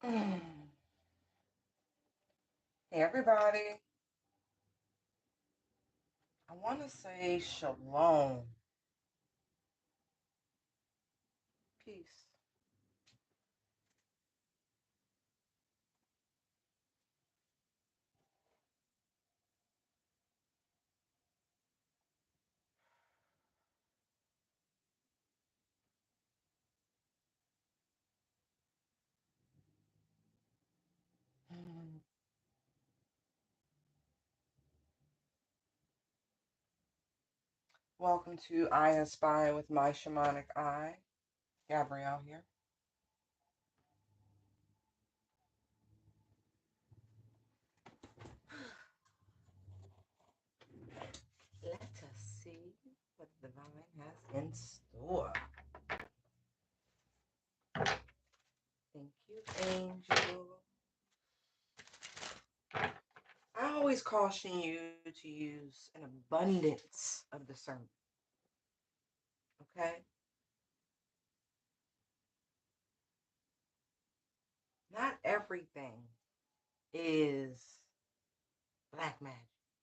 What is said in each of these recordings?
Hey everybody, I want to say shalom, peace. Welcome to I Inspire with my shamanic eye, Gabrielle here. Let us see what the divine has in store. Thank you, Angel. I always caution you to use an abundance of discernment, okay? Not everything is black magic,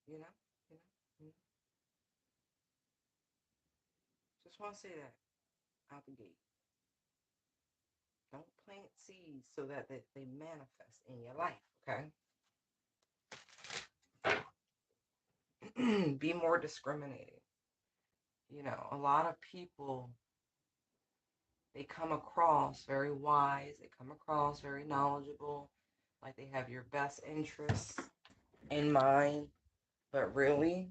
you know? You know? You know? Just want to say that out the gate. Don't plant seeds so that they manifest in your life, okay? Be more discriminating. You know, a lot of people, they come across very wise, they come across very knowledgeable, like they have your best interests in mind, but really,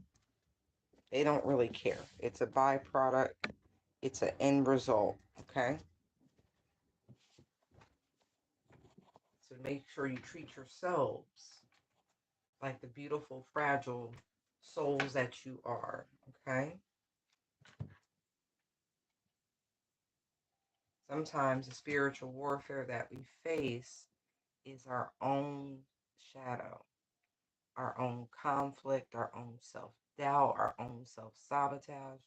they don't really care. It's a byproduct, it's an end result, okay? So make sure you treat yourselves like the beautiful, fragile souls that you are, okay? Sometimes the spiritual warfare that we face is our own shadow, our own conflict, our own self doubt, our own self sabotage,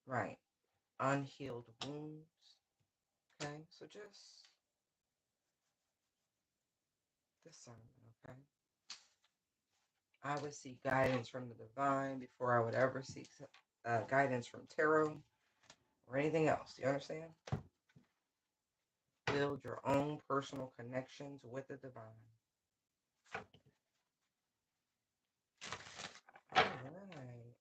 right? Unhealed wounds, okay? So just discernment, okay? I would seek guidance from the divine before I would ever seek guidance from tarot or anything else. You understand? Build your own personal connections with the divine. All right.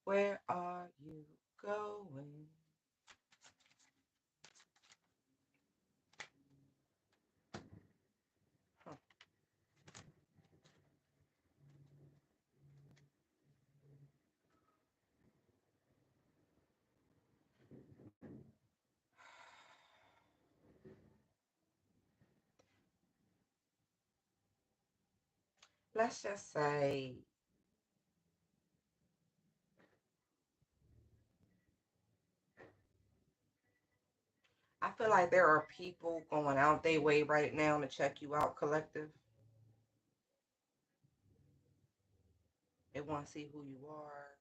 Where are you going? Huh. Let's just say I feel like there are people going out their way right now to check you out, collective. They want to see who you are.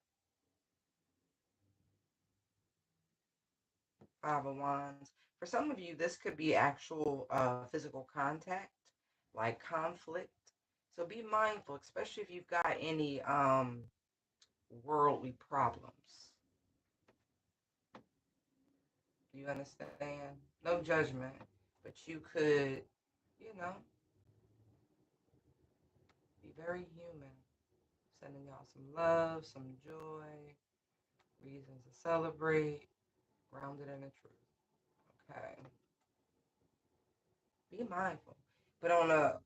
Five of Wands. For some of you, this could be actual physical contact, like conflict. So be mindful, especially if you've got any worldly problems. You understand? No judgment, but you could, you know, be very human. Sending y'all some love, some joy, reasons to celebrate, grounded in the truth. Okay. Be mindful. But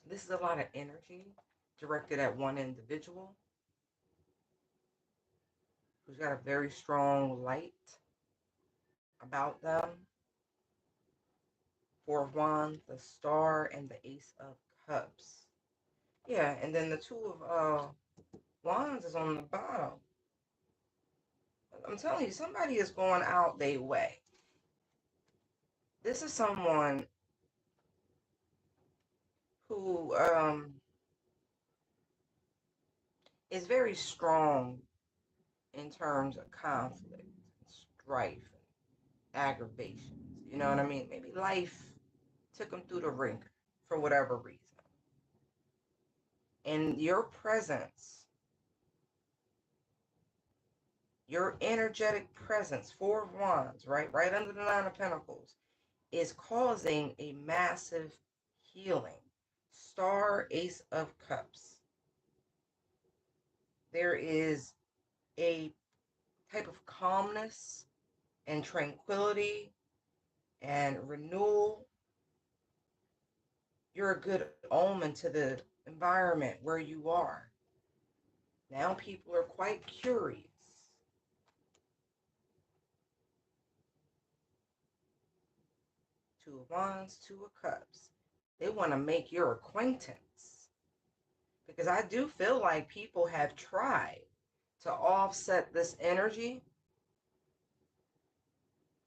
this is a lot of energy directed at one individual who's got a very strong light about them. Four of Wands, the Star, and the Ace of Cups. Yeah, and then the Two of Wands is on the bottom. I'm telling you, somebody is going out their way. This is someone who is very strong in terms of conflict, strife, aggravations. You know what I mean? Maybe life took them through the ringer for whatever reason. And your presence, your energetic presence, Four of Wands, right? Right under the Nine of Pentacles, is causing a massive healing. Star, Ace of Cups. There is a type of calmness and tranquility and renewal. You're a good omen to the environment where you are. Now people are quite curious. Two of Wands, Two of Cups. They want to make your acquaintance. Because I do feel like people have tried to offset this energy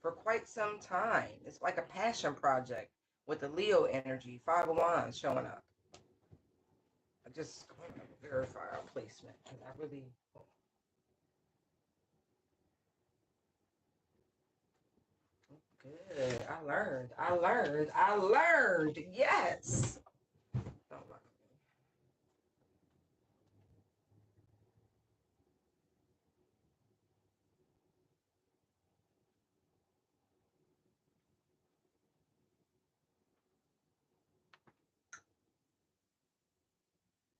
for quite some time. It's like a passion project with the Leo energy, Five of Wands showing up. I just want to verify our placement because I really. Good. I learned. Yes. Don't lie.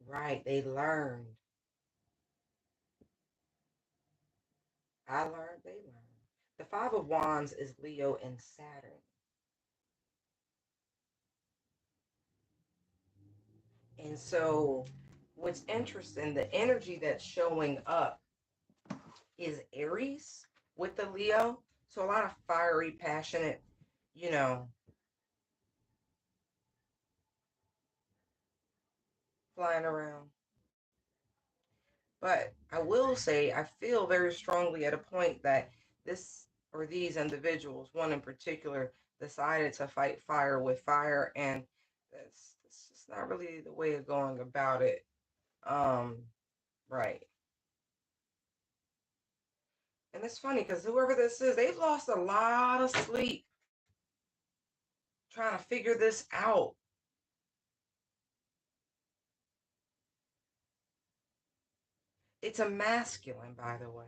Right. They learned. I learned. They learned. The Five of Wands is Leo and Saturn. And so what's interesting, the energy that's showing up is Aries with the Leo. So a lot of fiery, passionate, you know, flying around. But I will say, I feel very strongly at a point that this or these individuals, one in particular, decided to fight fire with fire. And that's just not really the way of going about it. Right. And it's funny because whoever this is, they've lost a lot of sleep trying to figure this out. It's a masculine, by the way.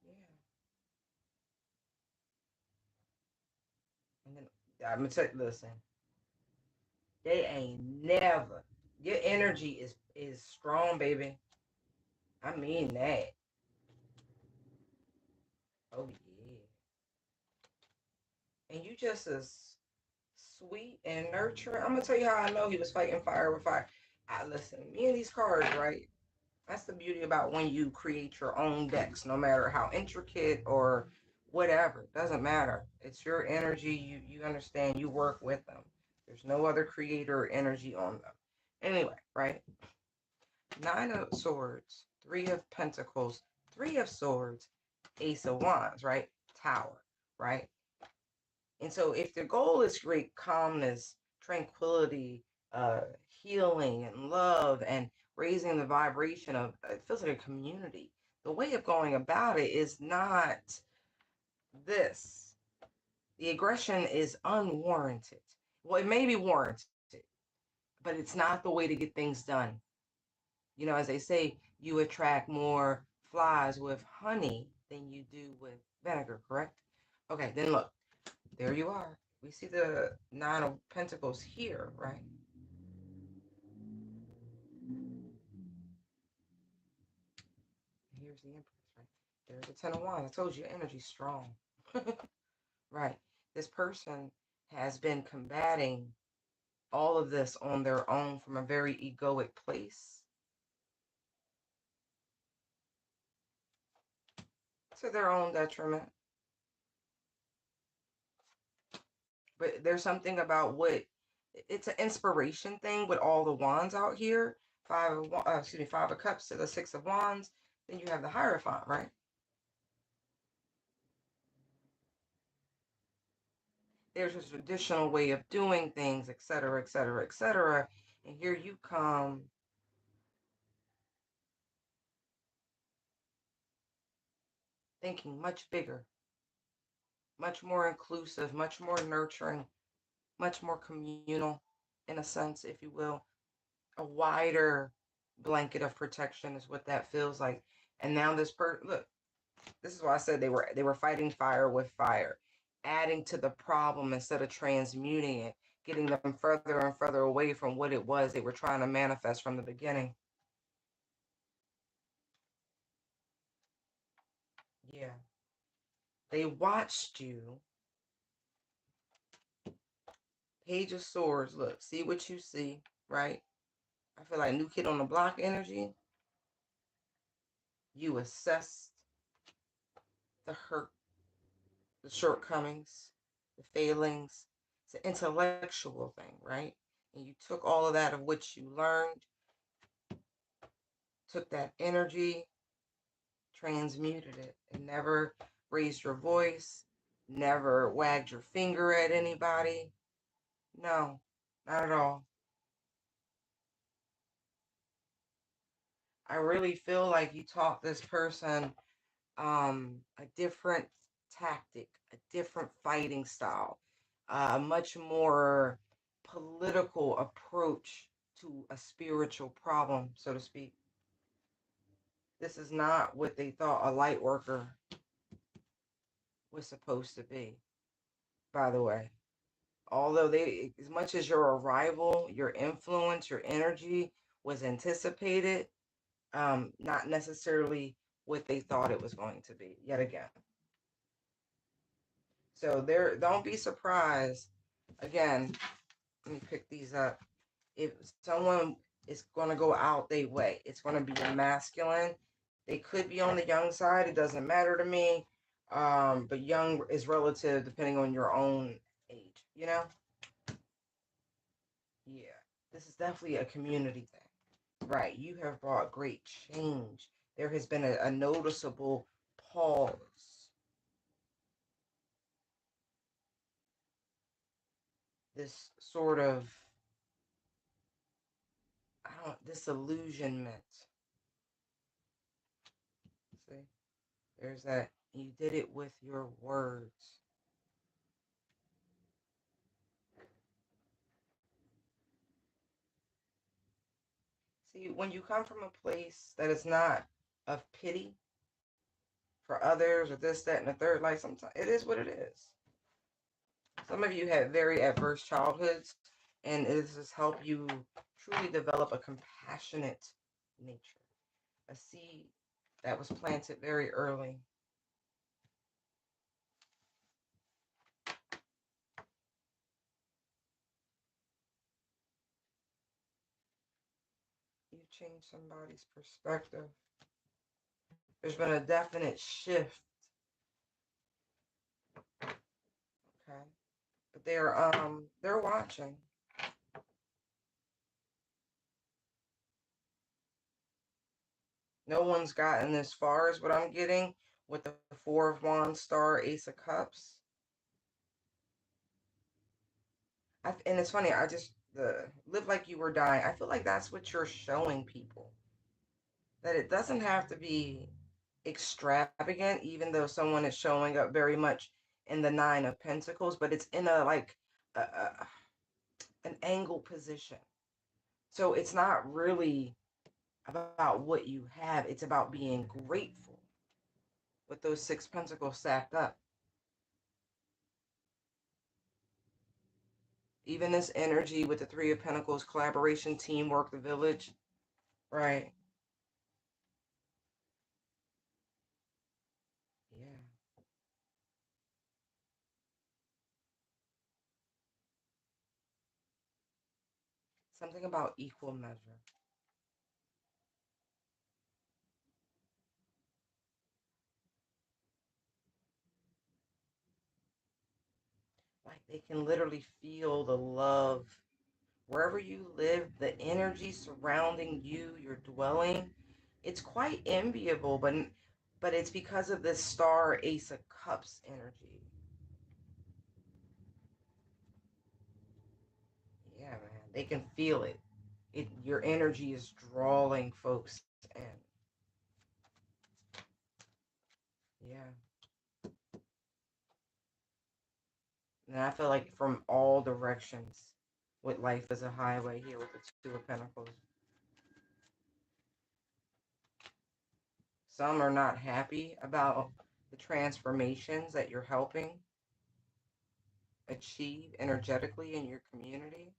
Yeah. And then I'm gonna tell you, listen, they ain't never. Your energy is strong, baby. I mean that. Oh yeah. And you just as sweet and nurturing. I'm gonna tell you how I know he was fighting fire with fire. I listen, me and these cards, right? That's the beauty about when you create your own decks, no matter how intricate or whatever. Doesn't matter. It's your energy. You understand. You work with them. There's no other creator energy on them. Anyway, right? Nine of Swords, Three of Pentacles, Three of Swords, Ace of Wands, right? Tower, right? And so if the goal is great calmness, tranquility, healing and love and raising the vibration of it feels like a community. The way of going about it is not this. The aggression is unwarranted. Well, it may be warranted, but it's not the way to get things done. You know, as they say, you attract more flies with honey than you do with vinegar, correct? Okay, then look, there you are. We see the Nine of Pentacles here, right? Here's the Empress, right? There's the Ten of Wands. I told you, your energy's strong. Right. This person has been combating all of this on their own from a very egoic place to their own detriment. But there's something about what it's an inspiration thing with all the wands out here. Five of Cups to the Six of Wands. Then you have the Hierophant, right? there's a traditional way of doing things, etc., etc., etc. And here you come thinking much bigger, much more inclusive, much more nurturing, much more communal, in a sense, if you will. A wider blanket of protection is what that feels like. And now look, this is why I said they were fighting fire with fire, adding to the problem instead of transmuting it, getting them further and further away from what it was they were trying to manifest from the beginning. Yeah. They watched you. Page of Swords. Look, see what you see, right? I feel like new kid on the block energy. You assessed the hurt, the shortcomings, the failings. It's an intellectual thing, right? And you took all of that of what you learned, took that energy, transmuted it, and never raised your voice, never wagged your finger at anybody. No, not at all. I really feel like you taught this person a different tactic, a different fighting style, a much more political approach to a spiritual problem, so to speak. This is not what they thought a light worker was supposed to be, by the way. Although they, as much as your arrival, your influence, your energy was anticipated, not necessarily what they thought it was going to be, yet again. So there, don't be surprised. Again, let me pick these up. If someone is going to go out their way, it's going to be a masculine. They could be on the young side. It doesn't matter to me. But young is relative depending on your own age, you know? Yeah. This is definitely a community thing. Right. You have brought great change. There has been a noticeable pause. This sort of, I don't, disillusionment. See? There's that. You did it with your words. See, when you come from a place that is not of pity for others or this, that, and the third, like sometimes it is what it is. Some of you had very adverse childhoods, and this has helped you truly develop a compassionate nature, a seed that was planted very early. You changed somebody's perspective. There's been a definite shift, okay? But they're watching. No one's gotten as far as what I'm getting with the Four of Wands, Star, Ace of Cups. And it's funny, I just, the live like you were dying. I feel like that's what you're showing people. That it doesn't have to be extravagant, even though someone is showing up very much in the Nine of Pentacles, but it's in a like an angle position. So it's not really about what you have, it's about being grateful with those Six Pentacles stacked up. Even this energy with the Three of Pentacles, collaboration, teamwork, the village, right? Yeah. Something about equal measure. Like they can literally feel the love wherever you live, the energy surrounding you, your dwelling. It's quite enviable, but it's because of this Star, Ace of Cups energy. They can feel it. Your energy is drawing folks in. Yeah. And I feel like from all directions, with life as a highway here with the Two of Pentacles. Some are not happy about the transformations that you're helping achieve energetically in your community.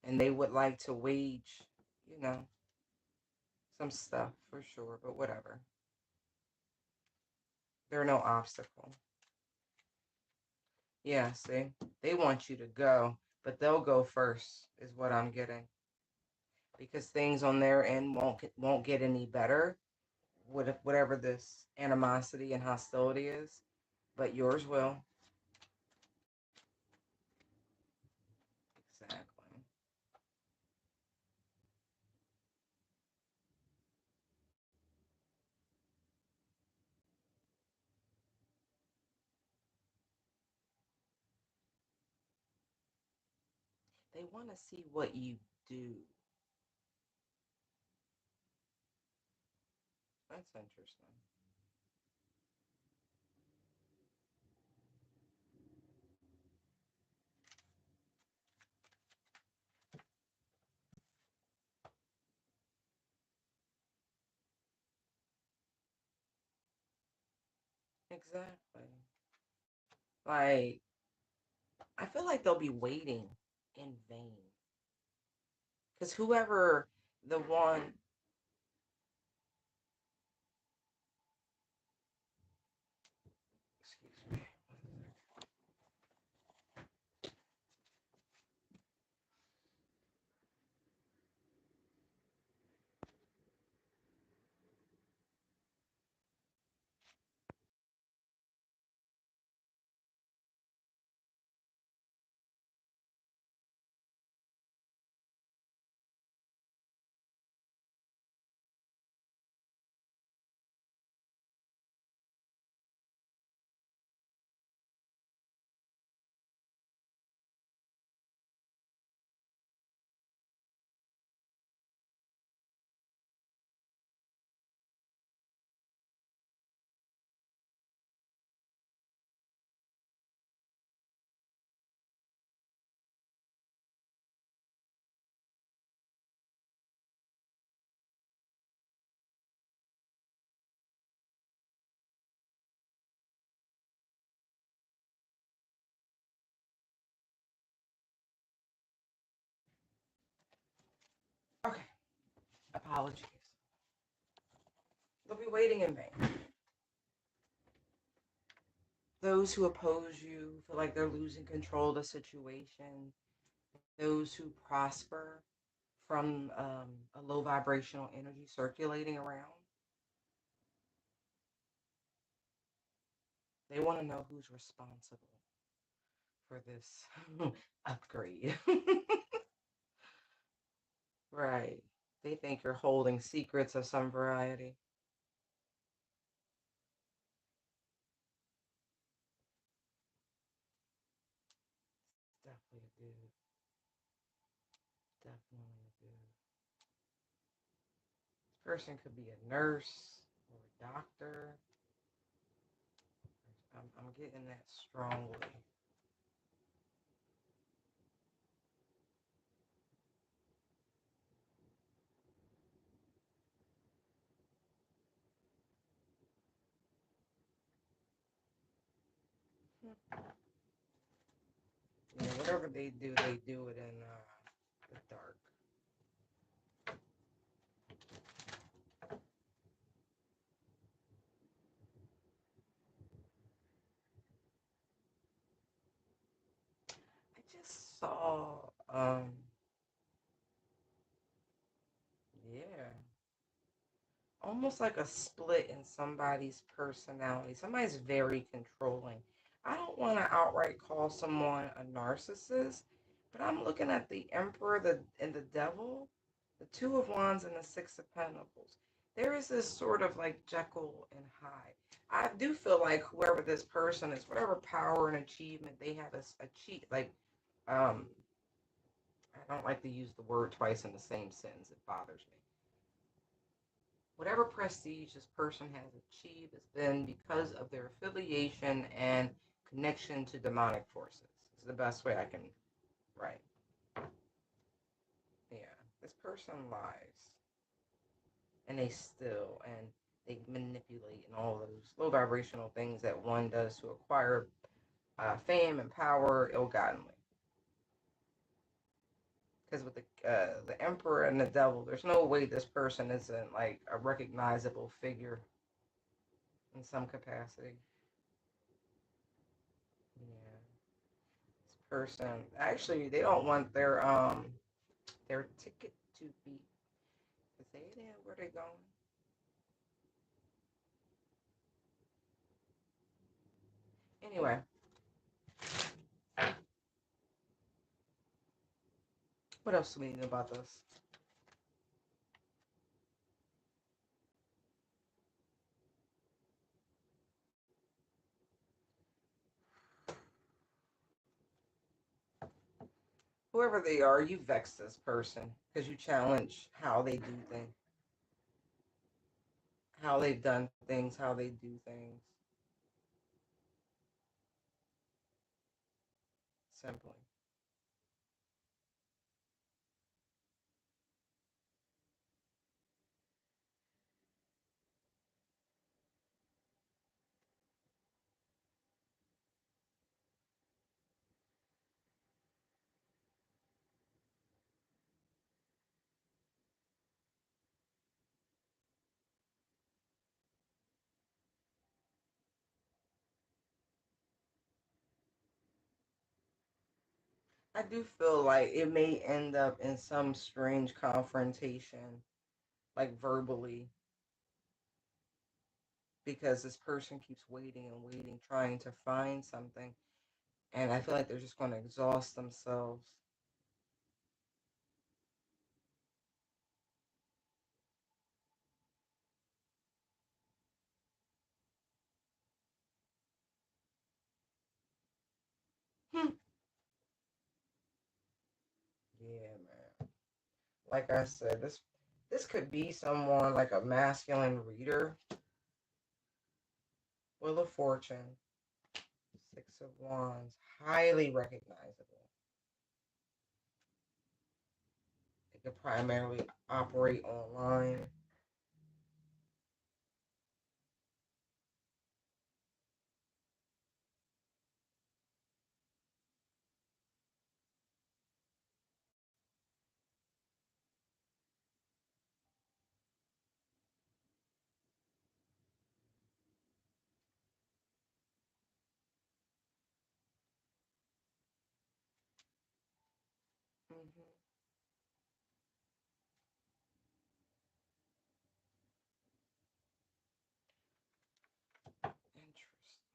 And they would like to wage, you know, some stuff for sure, but whatever. They're no obstacle. Yeah, see, they want you to go, but they'll go first, is what I'm getting. Because things on their end won't get any better with whatever this animosity and hostility is, but yours will. Exactly. They want to see what you do. That's interesting. Exactly. Like, I feel like they'll be waiting in vain. Because whoever the one, excuse me, okay, apologies. They'll be waiting in vain. Those who oppose you feel like they're losing control of the situation. Those who prosper from a low vibrational energy circulating around, they want to know who's responsible for this upgrade. Right. They think you're holding secrets of some variety. Definitely a dude. Definitely a dude. This person could be a nurse or a doctor. I'm getting that strongly. Yeah, whatever they do it in the dark. I just saw, yeah, almost like a split in somebody's personality. Somebody's very controlling. I don't want to outright call someone a narcissist, but I'm looking at the Emperor and the Devil, the Two of Wands and the Six of Pentacles. There is this sort of like Jekyll and Hyde. I do feel like whoever this person is, whatever power and achievement they have, is a cheat, like um, I don't like to use the word twice in the same sentence. It bothers me. Whatever prestige this person has achieved has been because of their affiliation and connection to demonic forces. It's the best way I can write. Yeah, this person lies, and they steal, and they manipulate, and all those low vibrational things that one does to acquire fame and power ill-gottenly. Because with the emperor and the devil, there's no way this person isn't like a recognizable figure in some capacity. Yeah, this person actually they don't want their ticket to be. Is they there where they going? Anyway, what else do we know about this? Whoever they are, you vex this person because you challenge how they do things, how they've done things, how they do things. Simply. I do feel like it may end up in some strange confrontation, like verbally, because this person keeps waiting and waiting, trying to find something. And I feel like they're just going to exhaust themselves. Hmm. Yeah, man. Like I said, this could be someone like a masculine reader, Wheel of Fortune, Six of Wands, highly recognizable. They could primarily operate online. Mm-hmm. Interesting.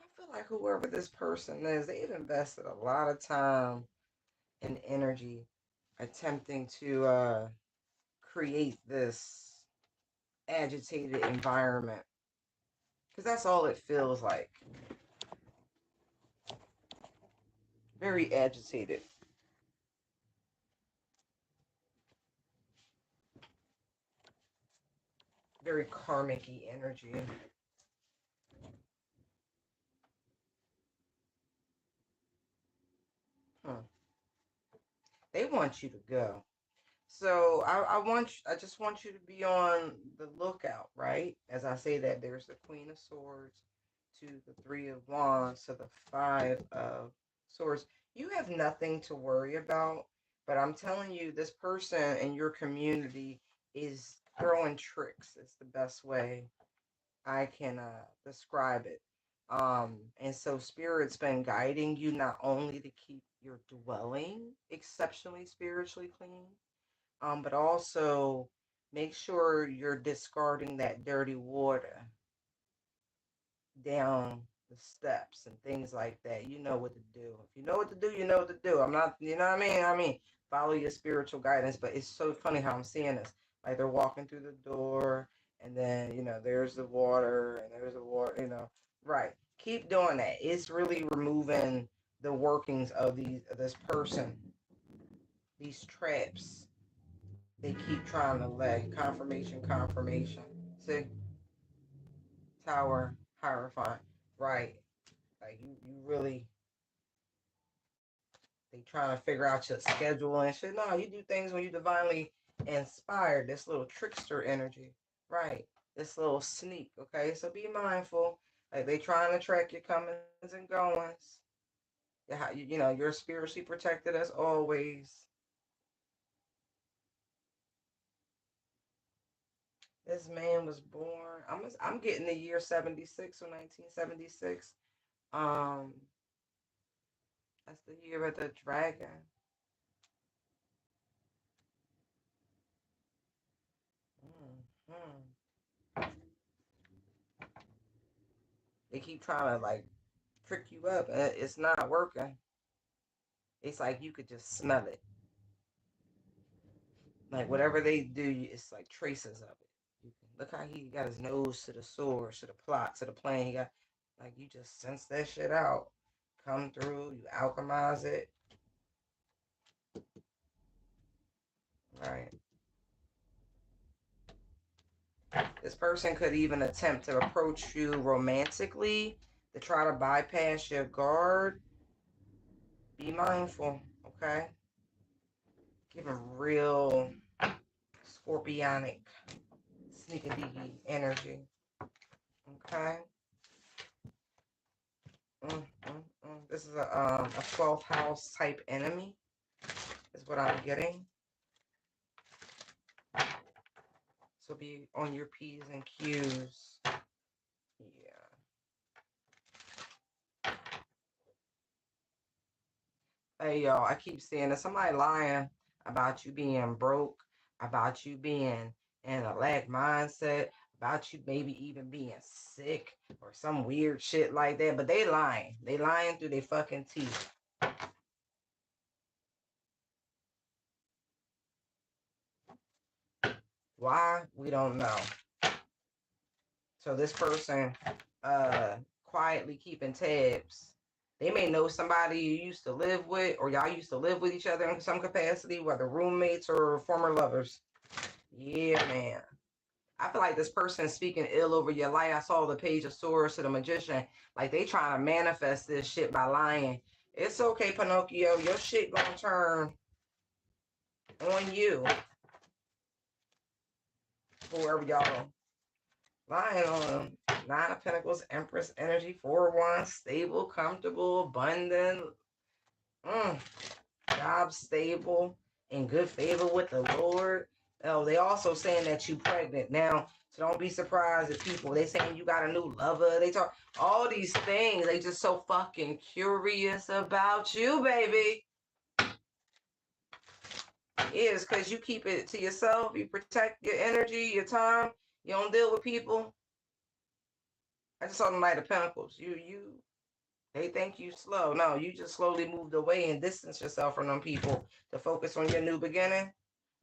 I feel like whoever this person is, they've invested a lot of time and energy attempting to create this agitated environment. Because that's all it feels like. Very agitated. Very karmic energy. Huh. They want you to go. So I just want you to be on the lookout, right? As I say that, there's the Queen of Swords to the Three of Wands to the Five of Swords. You have nothing to worry about, but I'm telling you, this person in your community is throwing tricks. It's the best way I can describe it. And so Spirit's been guiding you not only to keep your dwelling exceptionally spiritually clean, but also make sure you're discarding that dirty water down the steps and things like that. You know what to do. If you know what to do, you know what to do. I'm not, you know what I mean? I mean, follow your spiritual guidance. But it's so funny how I'm seeing this. Like they're walking through the door, and then there's the water, and there's the water. Right. Keep doing that. It's really removing the workings of this person, these traps. They keep trying to lay confirmation. See, Tower, Hierophant. Right. Like you really, they trying to figure out your schedule and shit. No, you do things when you divinely inspired. This little trickster energy, right? This little sneak. Okay, so be mindful. Like they trying to track your comings and goings. You're spiritually protected as always. This man was born. I'm getting the year 76 or 1976. Um, that's the year of the dragon. Mm-hmm. They keep trying to like trick you up, and it's not working. It's like you could just smell it. Like whatever they do, it's like traces of it. Look how he got his nose to the sword, to the plot, to the plan. He got like you just sense that shit out. Come through, you alchemize it. Right. This person could even attempt to approach you romantically to try to bypass your guard. Be mindful, okay? Give him real scorpionic, sneaky deaky energy, okay? This is a 12th house type enemy, is what I'm getting. So be on your P's and Q's. Yeah. Hey, y'all, I keep seeing that somebody lying about you being broke, about you being in a lack mindset, about you maybe even being sick or some weird shit like that. But they lying. They lying through their fucking teeth. Why? We don't know. So this person quietly keeping tabs. They may know somebody you used to live with, or y'all used to live with each other in some capacity, whether roommates or former lovers. Yeah, man. I feel like this person is speaking ill over your life. I saw the Page of Swords to the Magician. Like they trying to manifest this shit by lying. It's okay, Pinocchio. Your shit gonna turn on you. Whoever y'all lying on. Nine of Pentacles, Empress energy, 4-1, stable, comfortable, abundant. Job stable, in good favor with the Lord. Oh, they also saying that you pregnant now. So don't be surprised if people, they saying you got a new lover. They talk all these things. They just so fucking curious about you, baby. It's because you keep it to yourself. You protect your energy, your time. You don't deal with people. I just saw the Knight of Pentacles. They think you slow. No, you just slowly moved away and distanced yourself from them people to focus on your new beginning.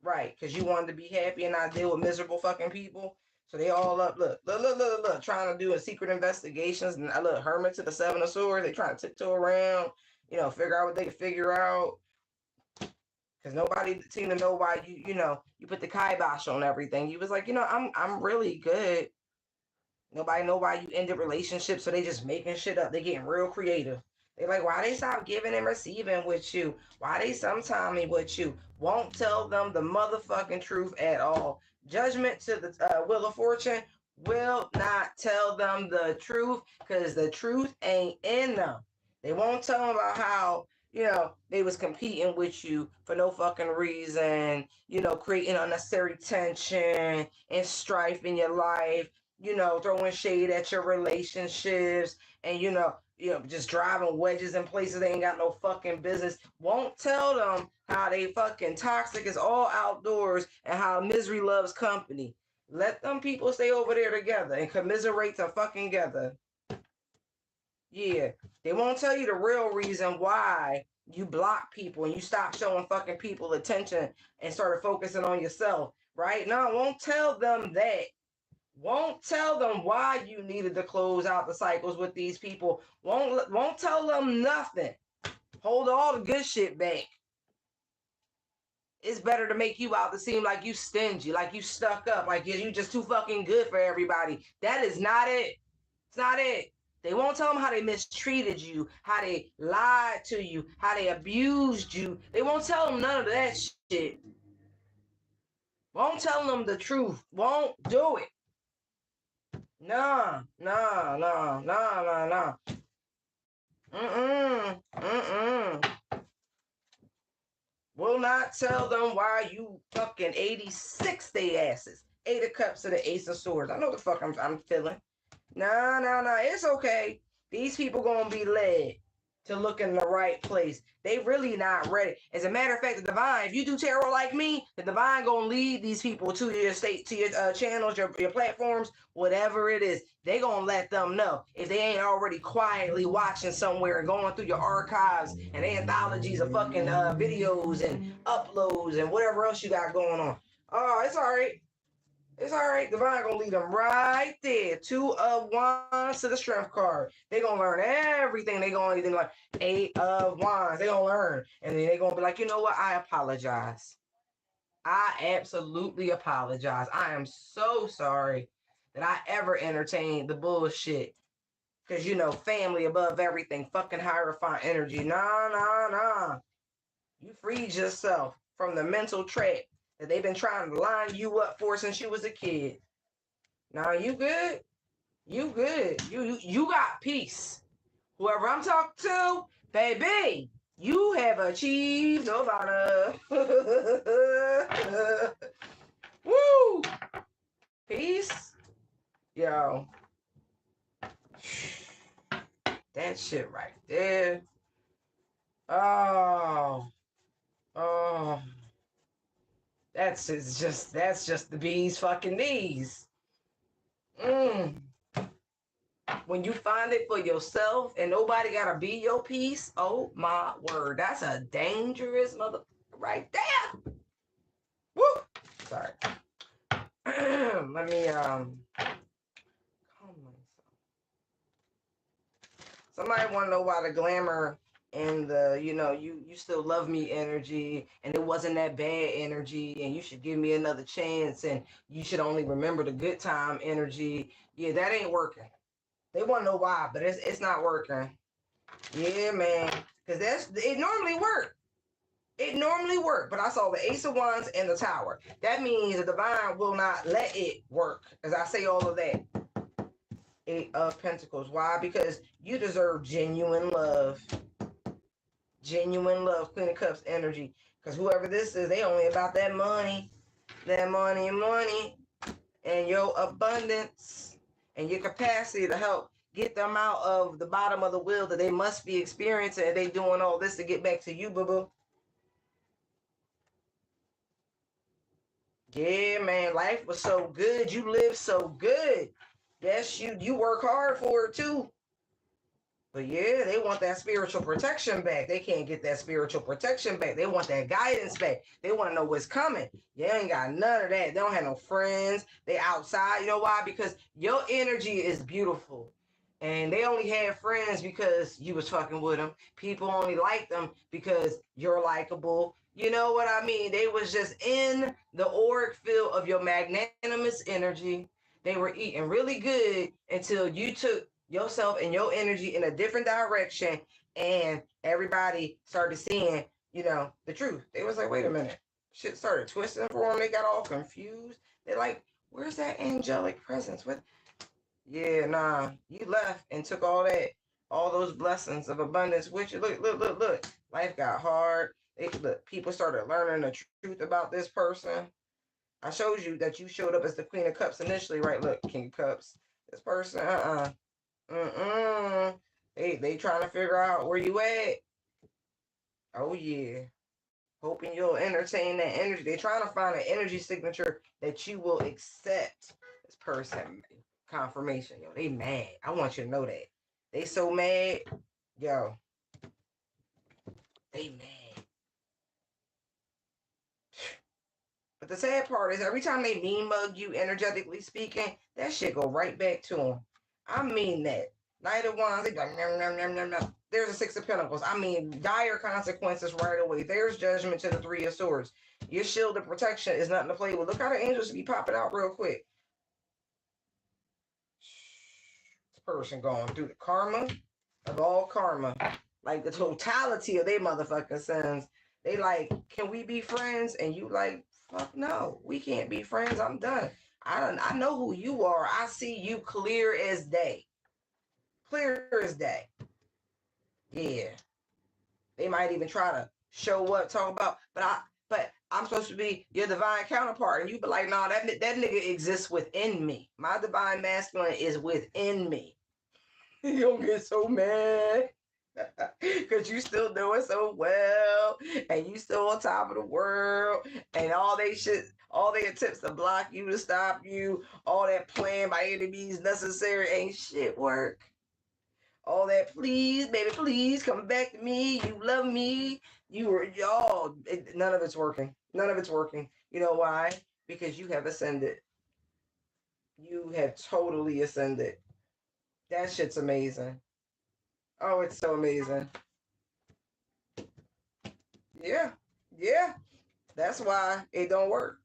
Right, because you wanted to be happy and not deal with miserable fucking people. So they all up, look, trying to do a secret investigations. And I look, Hermit to the Seven of Swords. They trying to tiptoe around, figure out what they can figure out. Because nobody seemed to know why you put the kibosh on everything. You was like, I'm really good. Nobody know why you ended relationships, so they just making shit up. They getting real creative. They like, why they stop giving and receiving with you? Why they sometiming with you? Won't tell them the motherfucking truth at all. Judgment to the Wheel of Fortune will not tell them the truth because the truth ain't in them. They won't tell them about how they was competing with you for no fucking reason, creating unnecessary tension and strife in your life, throwing shade at your relationships and, just driving wedges in places they ain't got no fucking business. Won't tell them how they fucking toxic is all outdoors and how misery loves company. Let them people stay over there together and commiserate to fucking together. Yeah, they won't tell you the real reason why You block people and you stop showing fucking people attention and started focusing on yourself, right? No, won't tell them that. Won't tell them why you needed to close out the cycles with these people. Won't tell them nothing. Hold all the good shit back. It's better to make you out to seem like you stingy, like you stuck up, like you just too fucking good for everybody. That is not it. It's not it. They won't tell them how they mistreated you, how they lied to you, how they abused you. They won't tell them none of that shit. Won't tell them the truth. Won't do it. Nah, nah, nah, nah, nah, nah. Mm-mm. Will not tell them why you fucking 86 they asses. 8 of Cups to the Ace of Swords. I know the fuck I'm feeling. Nah, nah, nah. It's okay. These people gonna be led to look in the right place. They really not ready. As a matter of fact, the divine, if you do tarot like me, the divine gonna lead these people to your state, to your channels, your platforms, whatever it is. They gonna let them know if they ain't already quietly watching somewhere and going through your archives and anthologies of fucking videos and uploads and whatever else you got going on. Oh, it's all right. It's all right. Divine gonna lead them right there. 2 of Wands to the Strength card. They gonna learn everything. They gonna even like 8 of Wands. They gonna learn, and then they gonna be like, you know what? I apologize. I absolutely apologize. I am so sorry that I ever entertained the bullshit. Cause family above everything. Fucking Hierophant energy. Nah, nah, nah. You freed yourself from the mental trap that they've been trying to line you up for since you was a kid. Now you good. You good. You got peace. Whoever I'm talking to, baby, you have achieved Nirvana. Woo! Peace. Yo. That shit right there. Oh. Oh. That's just the bees fucking knees. When you find it for yourself and nobody gotta be your piece, oh my word, that's a dangerous mother right there. Woo! Sorry. Let me calm myself. Somebody want to know why the glamour and the you still love me energy and it wasn't that bad energy and you should give me another chance and you should only remember the good time energy. Yeah, that ain't working. They want to know why, but it's not working. Yeah, man. Because it normally worked. It normally worked, but I saw the Ace of Wands and the Tower. That means the divine will not let it work. As I say all of that. 8 of Pentacles. Why? Because you deserve genuine love. Genuine love. Queen of Cups energy. Because whoever this is, they only about that money. That money, and your abundance and your capacity to help get them out of the bottom of the wheel that they must be experiencing, and they doing all this to get back to you, boo-boo. Yeah, man, life was so good. You lived so good. Yes, you work hard for it too. But yeah, they want that spiritual protection back. They can't get that spiritual protection back. They want that guidance back. They want to know what's coming. You ain't got none of that. They don't have no friends. They outside. You know why? Because your energy is beautiful. And they only have friends because you was fucking with them. People only like them because you're likable. You know what I mean? They was just in the auric field of your magnanimous energy. They were eating really good until you took yourself and your energy in a different direction, and everybody started seeing, the truth. They was like, wait a minute. Shit started twisting for them. They got all confused. They're like, where's that angelic presence? What? Yeah, nah. You left and took all those blessings of abundance with you. Look. Life got hard. People started learning the truth about this person. I showed you that you showed up as the Queen of Cups initially, right? Look, King of Cups. This person, They trying to figure out where you at. Oh yeah. Hoping you'll entertain that energy. They trying to find an energy signature that you will accept. This person confirmation. Yo, they mad. I want you to know that. They so mad. Yo. They mad. But the sad part is every time they mean mug you, energetically speaking, that shit go right back to them. I mean that. Knight of Wands, they be like, nom, nom, nom, nom, nom. There's a Six of Pentacles. I mean, dire consequences right away. There's judgment to the Three of Swords. Your shield of protection is nothing to play with. Look how the angels be popping out real quick. This person going through the karma of all karma. Like the totality of their motherfucking sins. They like, can we be friends? And you like, fuck no, we can't be friends. I'm done. I know who you are. I see you clear as day. Clear as day. Yeah. They might even try to show up, talk about, but I'm supposed to be your divine counterpart. And you be like, nah, that nigga exists within me. My divine masculine is within me. You don't get so mad. Because you still doing so well and you still on top of the world and all they attempts to block you, to stop you, all that plan by any means necessary ain't shit work. All that, please, baby, please come back to me. You love me. None of it's working. None of it's working. You know why? Because you have ascended. You have totally ascended. That shit's amazing. Oh, it's so amazing. Yeah. Yeah. That's why it don't work.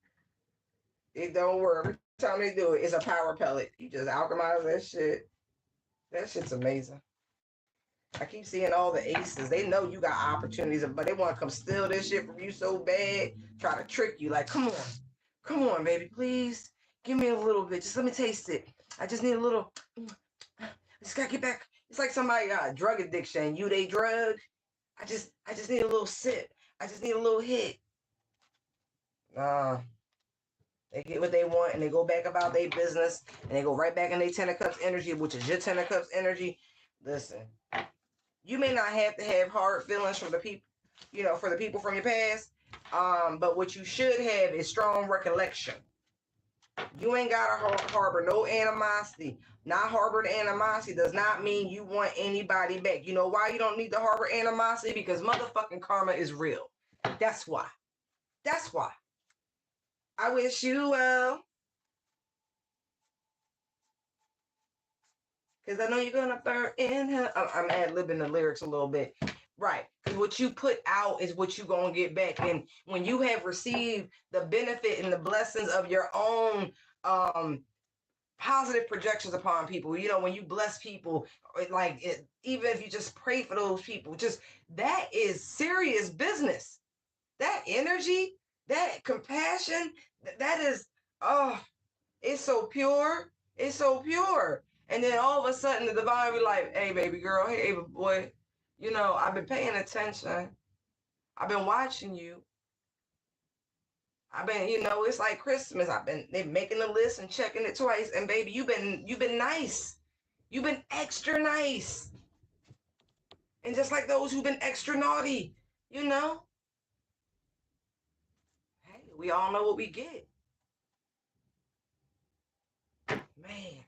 It don't work. Every time they do it, it's a power pellet. You just alchemize that shit. That shit's amazing. I keep seeing all the aces. They know you got opportunities, but they want to come steal this shit from you so bad, try to trick you. Like, come on. Come on, baby, please. Give me a little bit. Just let me taste it. I just need a little. I just gotta get back. It's like somebody got a drug addiction. You they drug. I just need a little sip. I just need a little hit. They get what they want and they go back about their business and they go right back in their Ten of Cups energy, which is your Ten of Cups energy. Listen, you may not have to have hard feelings for the people, for the people from your past. But what you should have is strong recollection. You ain't got to harbor no animosity. Not harbor the animosity does not mean you want anybody back. You know why you don't need to harbor animosity? Because motherfucking karma is real. That's why. That's why. I wish you well. Because I know you're going to burn in hell. I'm ad-libbing the lyrics a little bit. Right. Because what you put out is what you're going to get back. And when you have received the benefit and the blessings of your own positive projections upon people, when you bless people, even if you just pray for those people, that is serious business. That energy, that compassion, that is, it's so pure. It's so pure. And then all of a sudden the divine be like, hey, baby girl, hey, boy, I've been paying attention. I've been watching you. I've been, it's like Christmas. They making the list and checking it twice. And baby, you've been nice. You've been extra nice. And just like those who've been extra naughty, hey, we all know what we get. Man.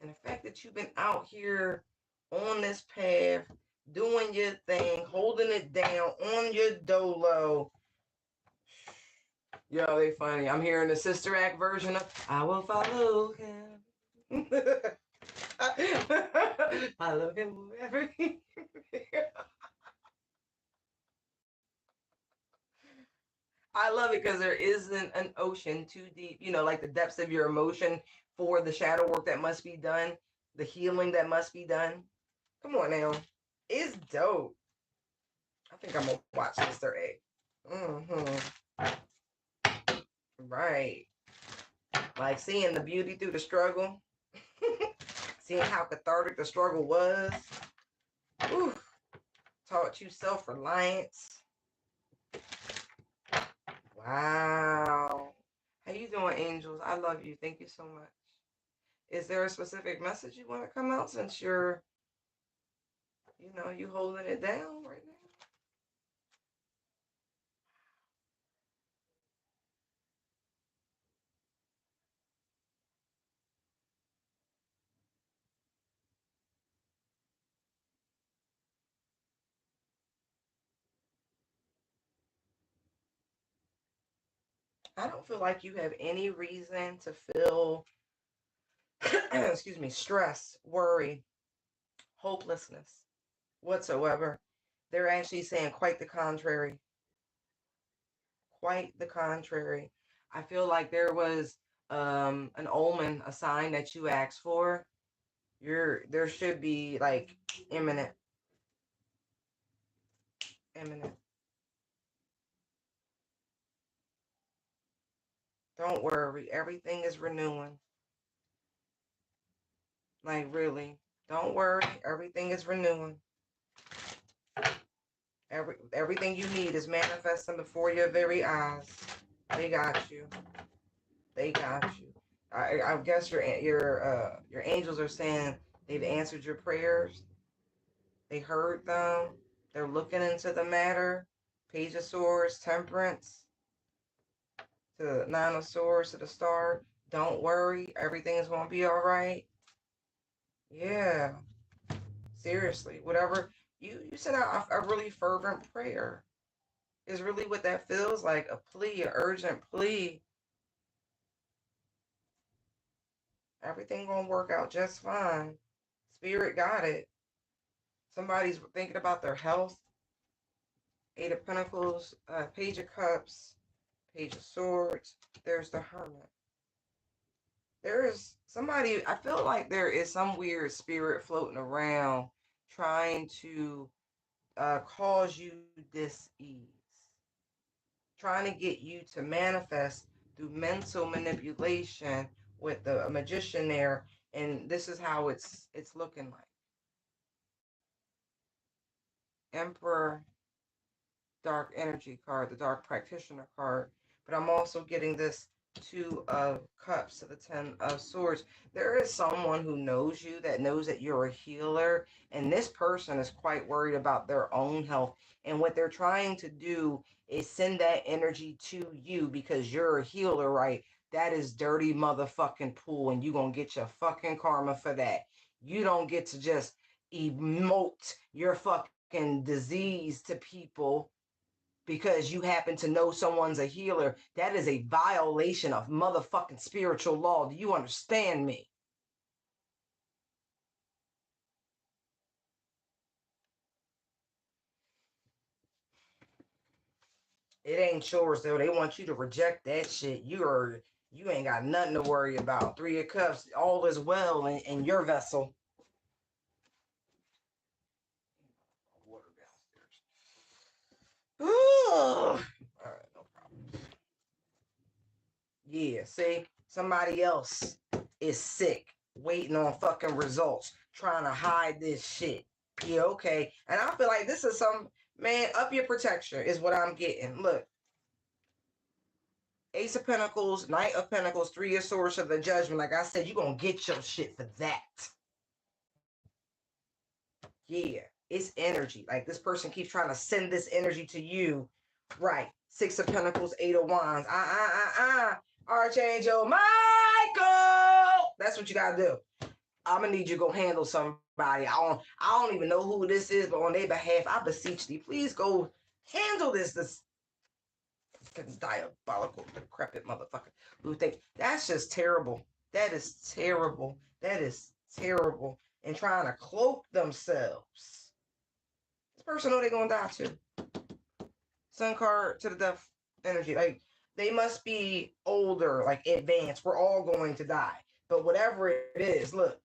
And the fact that you've been out here on this path, doing your thing, holding it down on your dolo. Yo, they funny. I'm hearing the Sister Act version of I will follow him. Follow him wherever he I love it because there isn't an ocean too deep, like the depths of your emotion for the shadow work that must be done, the healing that must be done. Come on now. It's dope. I think I'm going to watch Sister A. Right. Like seeing the beauty through the struggle. Seeing how cathartic the struggle was. Ooh. Taught you self-reliance. Wow. How you doing, angels? I love you. Thank you so much. Is there a specific message you want to come out since you're, you holding it down right now? I don't feel like you have any reason to feel, excuse me, stress, worry, hopelessness whatsoever. They're actually saying quite the contrary. Quite the contrary. I feel like there was an omen, a sign that you asked for. There should be like imminent, imminent. Don't worry, everything is renewing. Like really, don't worry, everything is renewing. Everything you need is manifesting before your very eyes. They got you. They got you. I guess your angels are saying they've answered your prayers. They heard them. They're looking into the matter. Page of Swords, Temperance, to the Nine of Swords, to the Star. Don't worry, everything's gonna be all right. Yeah, seriously, whatever you sent out a really fervent prayer is really what that feels like, a plea, an urgent plea. Everything gonna work out just fine. Spirit got it. Somebody's thinking about their health. Eight of Pentacles, Page of Cups, Page of Swords. There's the Hermit. There is somebody, I feel like there is some weird spirit floating around trying to cause you dis-ease, trying to get you to manifest through mental manipulation with the magician there. And this is how it's looking like. Emperor, dark energy card, the dark practitioner card. But I'm also getting this Two of Cups to the Ten of Swords. There is someone who knows you, that knows that you're a healer, and this person is quite worried about their own health. And what they're trying to do is send that energy to you because you're a healer, right? That is dirty motherfucking pool, and you're gonna get your fucking karma for that. You don't get to just emote your fucking disease to people because you happen to know someone's a healer. That is a violation of motherfucking spiritual law. Do you understand me? It ain't yours though. They want you to reject that shit. You ain't got nothing to worry about. Three of Cups, all is well in your vessel. Water downstairs. All right, no problem. Yeah, see, somebody else is sick, waiting on fucking results, trying to hide this shit. Yeah, okay. And I feel like this is some, man, up your protection is what I'm getting. Look, Ace of Pentacles, Knight of Pentacles, Three of Swords of the Judgment. Like I said, you're going to get your shit for that. Yeah, it's energy. Like this person keeps trying to send this energy to you. Right. Six of Pentacles, Eight of Wands. Archangel Michael. That's what you got to do. I'm gonna need you to go handle somebody. I don't even know who this is, but on their behalf, I beseech thee, please go handle this diabolical, decrepit motherfucker who think that's just terrible. That is terrible. That is terrible. And trying to cloak themselves. This person know they're gonna die too. Sun card to the death energy. Like they must be older, like advanced. We're all going to die. But whatever it is, look.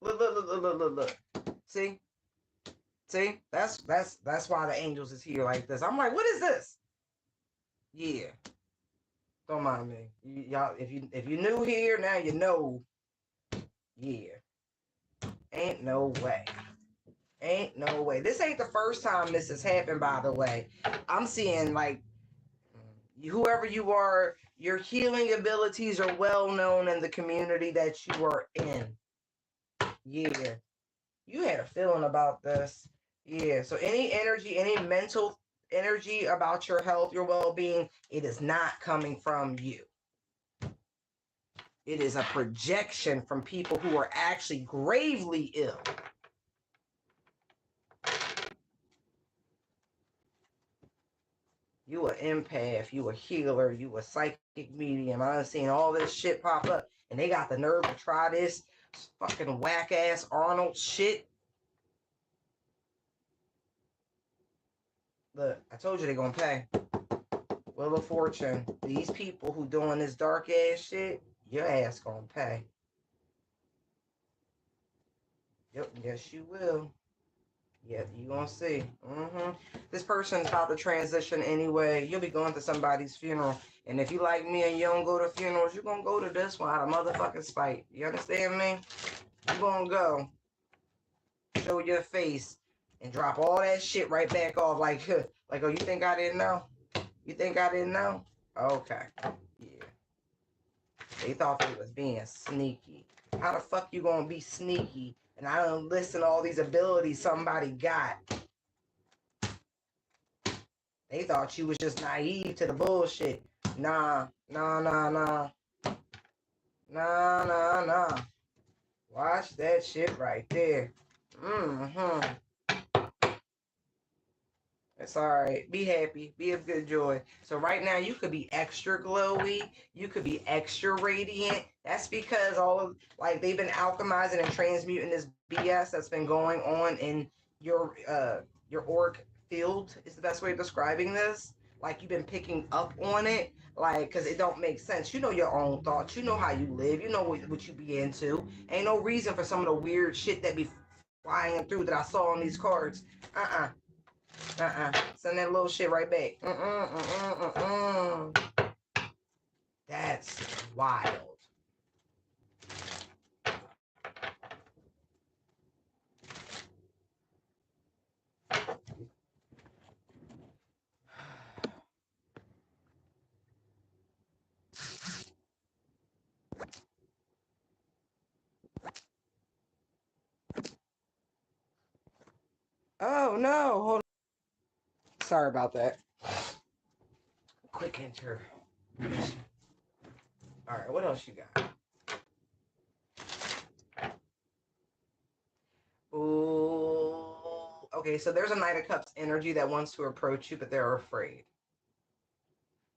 See? That's why the angels is here like this. I'm like, what is this? Yeah. Don't mind me. Y'all, if you new here, now you know. Yeah. Ain't no way. Ain't no way. This ain't the first time this has happened, by the way. I'm seeing like whoever you are, your healing abilities are well known in the community that you are in. Yeah. You had a feeling about this. Yeah. So any energy, any mental energy about your health, your well-being, it is not coming from you. It is a projection from people who are actually gravely ill. You an empath, you a healer, you a psychic medium. I done seen all this shit pop up, and they got the nerve to try this fucking whack ass Arnold shit. Look, I told you they gonna pay. Wheel of Fortune. These people who doing this dark ass shit, your ass gonna pay. Yep, yes you will. Yeah, you gonna see. This person's about to transition anyway. You'll be going to somebody's funeral. And if you like me and you don't go to funerals, you're gonna go to this one out of motherfucking spite. You understand me? You gonna go. Show your face and drop all that shit right back off like, like, oh, you think I didn't know? You think I didn't know? Okay. Yeah. They thought they was being sneaky. How the fuck you gonna be sneaky? And I don't listen to all these abilities somebody got. They thought you was just naive to the bullshit. Nah. Nah. Watch that shit right there. It's all right. Be happy. Be of good joy. So right now you could be extra glowy. You could be extra radiant. That's because all of, like, they've been alchemizing and transmuting this BS that's been going on in your auric field is the best way of describing this. Like, you've been picking up on it, like, because it don't make sense. You know your own thoughts. You know how you live. You know what you be into. Ain't no reason for some of the weird shit that be flying through that I saw on these cards. Send that little shit right back. That's wild. Oh no, hold on. Sorry about that. Quick enter. All right, what else you got? Ooh. Okay, so there's a Knight of Cups energy that wants to approach you, but they're afraid.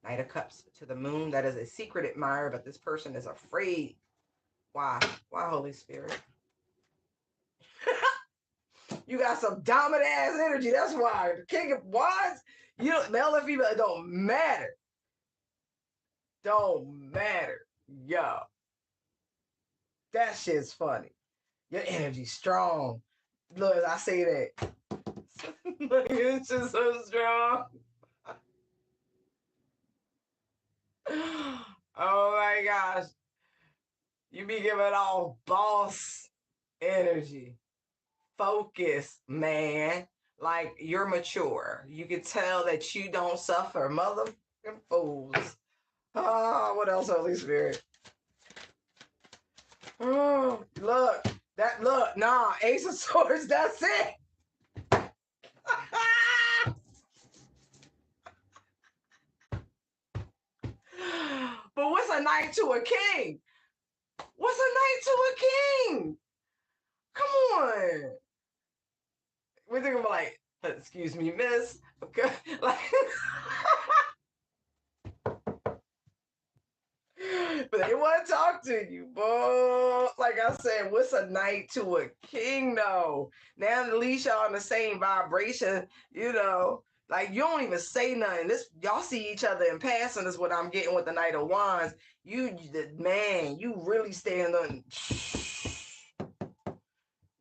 Knight of Cups to the moon. That is a secret admirer, but this person is afraid. Why? Why, Holy Spirit? You got some dominant ass energy. That's why. The King of Wands, you know, male or female, it don't matter. Don't matter. Yo. That shit's funny. Your energy's strong. Look, I say that. It's just so strong. Oh my gosh. You be giving all boss energy. Focus, man. Like, you're mature. You can tell that you don't suffer. Motherfucking fools. Oh, what else, Holy Spirit? Oh, look. Nah, Ace of Swords, that's it. But what's a knight to a king? What's a knight to a king? Come on. We're thinking about, like, excuse me, miss. Okay. Like, but they want to talk to you, boy. Like I said, what's a knight to a king, though? Now at least y'all in the same vibration, you know. Like, you don't even say nothing. This, y'all see each other in passing is what I'm getting with the Knight of Wands. Man, you really stand on.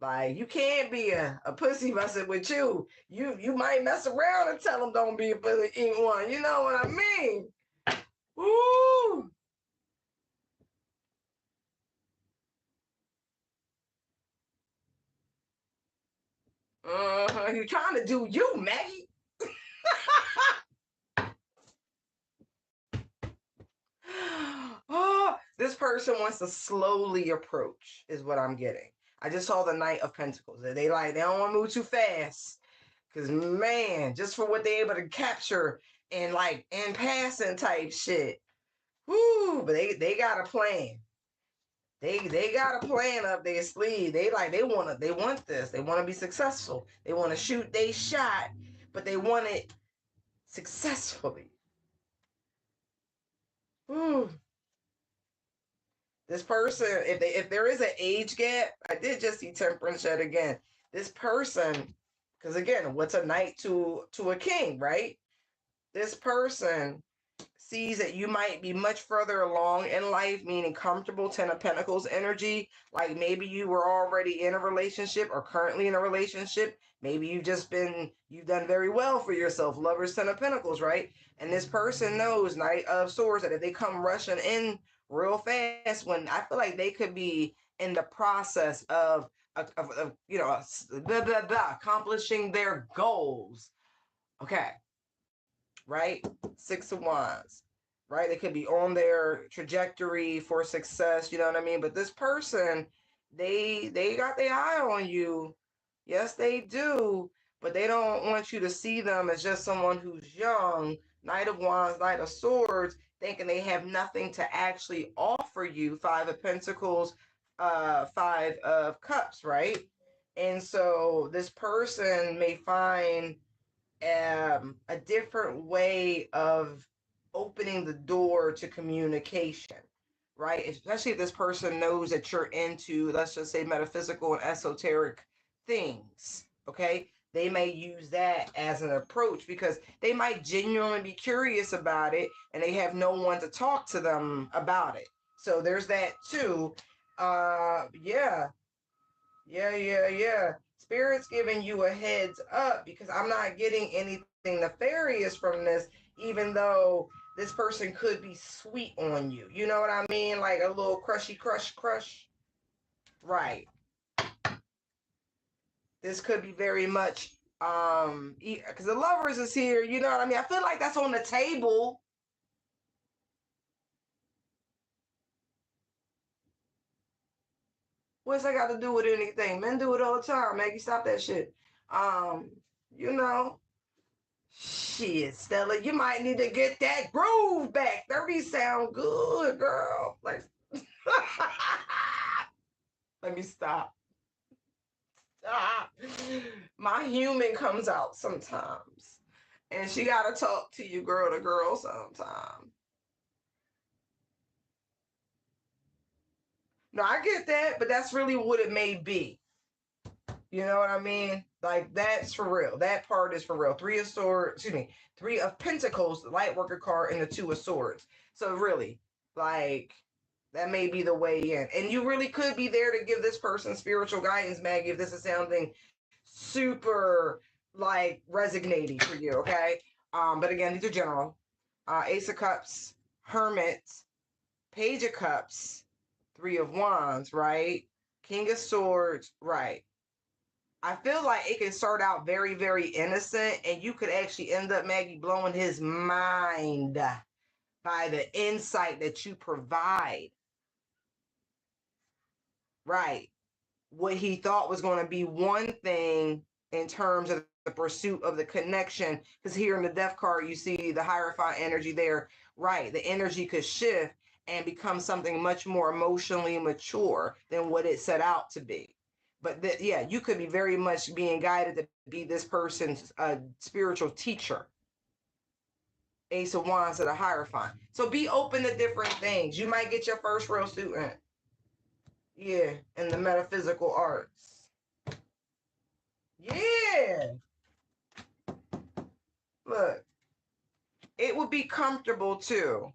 Like, you can't be a pussy messing with you. You might mess around and tell them don't be a pussy one. You know what I mean? Woo! You're trying to do you, Maggie. Oh, this person wants to slowly approach, is what I'm getting. I just saw the Knight of Pentacles. They don't want to move too fast. Because, man, just for what they're able to capture and, like, in passing type shit. Woo, but they got a plan. They got a plan up their sleeve. They want this. They want to be successful. They want to shoot they shot, but they want it successfully. Ooh. This person, if there is an age gap, I did just see Temperance yet again. This person, because again, what's a knight to a king, right? This person sees that you might be much further along in life, meaning comfortable, Ten of Pentacles energy. Like maybe you were already in a relationship or currently in a relationship. Maybe you've done very well for yourself. Lovers, Ten of Pentacles, right? And this person knows, Knight of Swords, that if they come rushing in real fast, when I feel like they could be in the process of blah, blah, blah, accomplishing their goals. Okay, right? Six of Wands, right? They could be on their trajectory for success, you know what I mean? But this person, they got their eye on you. Yes, they do. But they don't want you to see them as just someone who's young, Knight of Wands, Knight of Swords, thinking they have nothing to actually offer you. Five of Pentacles, Five of Cups, right? And so this person may find a different way of opening the door to communication, right? Especially if this person knows that you're into, let's just say, metaphysical and esoteric things, okay? They may use that as an approach because they might genuinely be curious about it and they have no one to talk to them about it. So there's that too. Yeah, yeah. Spirit's giving you a heads up because I'm not getting anything nefarious from this, even though this person could be sweet on you. You know what I mean? Like a little crushy crush. Right. This could be very much because the lovers is here, you know what I mean? I feel like that's on the table. What's that got to do with anything? Men do it all the time. Maggie, stop that shit. Um, you know, Shit, Stella, you might need to get that groove back. 30 sound good, girl. Like, let me stop. Stop. My human comes out sometimes. And she got to talk to you girl to girl sometimes. No, I get that, but that's really what it may be. You know what I mean? Like that's for real. That part is for real. Three of Swords, excuse me, Three of Pentacles, the light worker card, and the Two of Swords. So really, like that may be the way in. And you really could be there to give this person spiritual guidance, Maggie, if this is sounding super like resonating for you, okay? But again, these are general. Ace of Cups, Hermit, Page of Cups, Three of Wands, right? King of Swords, right? I feel like it can start out very, very innocent, and you could actually end up, Maggie, blowing his mind by the insight that you provide. Right. What he thought was going to be one thing in terms of the pursuit of the connection, because here in the death card, you see the Hierophant energy there. Right. The energy could shift and become something much more emotionally mature than what it set out to be. But yeah, you could be very much being guided to be this person's spiritual teacher. Ace of Wands to the Hierophant. So be open to different things. You might get your first real student. Yeah, in the metaphysical arts. Yeah. Look, it would be comfortable too.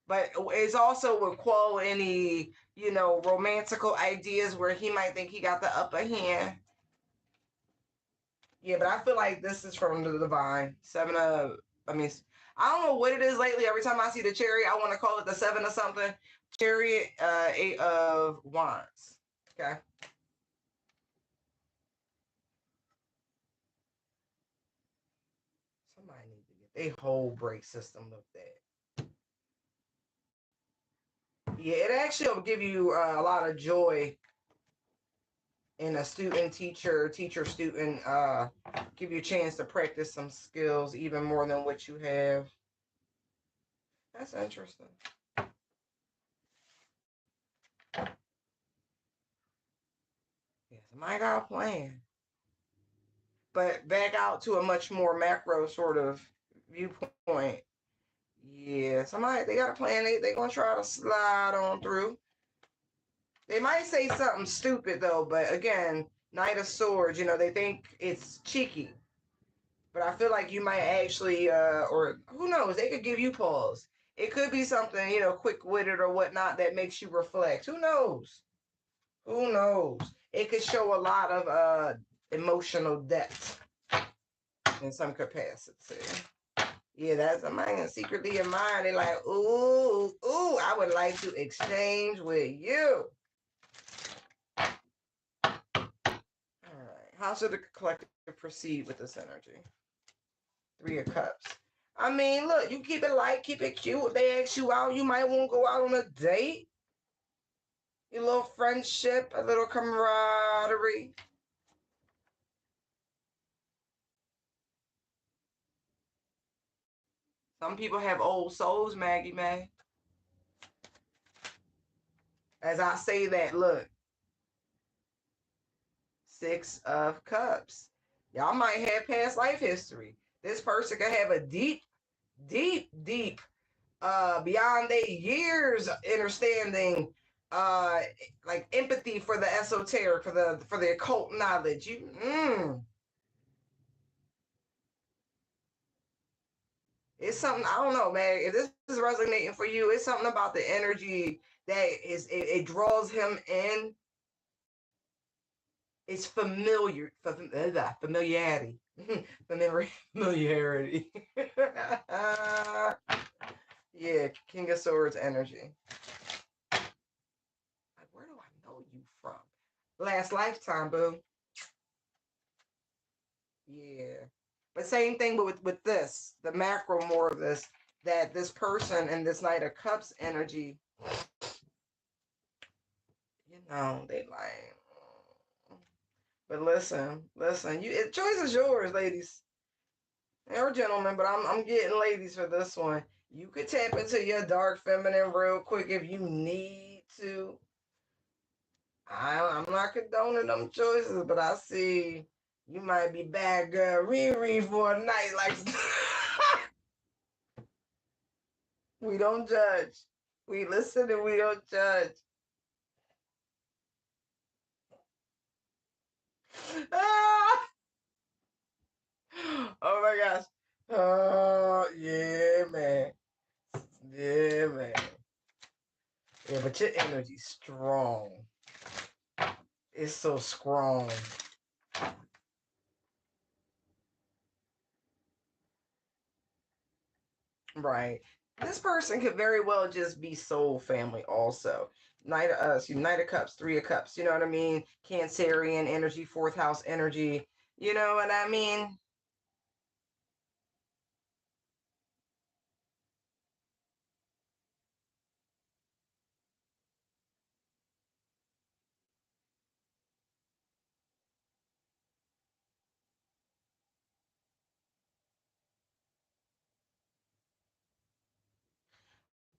But it's also would quell any, romantical ideas where he might think he got the upper hand. Yeah, but I feel like this is from the divine. I mean, I don't know what it is lately. Every time I see the chariot, I want to call it the seven or something. Chariot, Eight of Wands. Okay. Somebody need to get their whole brake system looked at. Yeah, it actually will give you a lot of joy in a student teacher student give you a chance to practice some skills even more than what you have. That's interesting. Yeah, somebody got a plan. But back out to a much more macro sort of viewpoint. Yeah, somebody, they got a plan. They gonna try to slide on through. They might say something stupid though, but again, Knight of Swords, they think it's cheeky. But I feel like you might actually, or who knows, they could give you pause. It could be something, quick-witted or whatnot that makes you reflect. Who knows? Who knows? It could show a lot of emotional depth in some capacity. Yeah, that's a man secretly in mind. They're like, ooh, I would like to exchange with you. All right. How should the collective proceed with this energy? 3 of Cups. I mean, look, you keep it light, keep it cute. If they ask you out, you might want to go out on a date. A little friendship, a little camaraderie. Some people have old souls, Maggie May. As I say that, look. 6 of Cups. Y'all might have past life history. This person could have a deep, beyond their years understanding, like empathy for the esoteric, for the occult knowledge. It's something, I don't know, man. If this is resonating for you, it's something about the energy that it draws him in. It's familiarity. Familiarity. Yeah, King of Swords energy. Like, where do I know you from? Last lifetime, boo. Yeah. But same thing with this, the macro more of this, that this person and this Knight of Cups energy, they like. But listen, choice is yours, ladies or gentlemen. But I'm getting ladies for this one. You could tap into your dark feminine real quick if you need to. I'm not condoning them choices, but I see you might be bad girl Riri for a night like. We don't judge. We listen and we don't judge. Ah! Oh my gosh. Oh, yeah, man. Yeah, man. Yeah, but your energy's strong. It's so strong. Right. This person could very well just be soul family also. Knight of Cups, 3 of Cups, you know what I mean? Cancerian energy, 4th house energy. You know what I mean?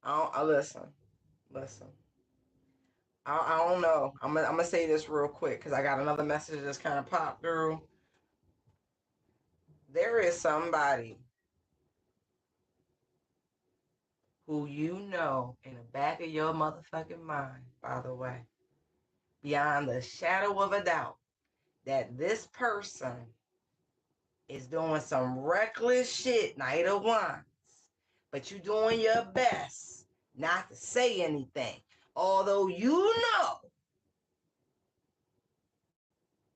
I listen. Listen. I don't know. I'm gonna say this real quick because I got another message that's kind of popped through. There is somebody who in the back of your motherfucking mind, by the way, beyond the shadow of a doubt, that this person is doing some reckless shit, Knight of Wands, but you doing your best not to say anything. Although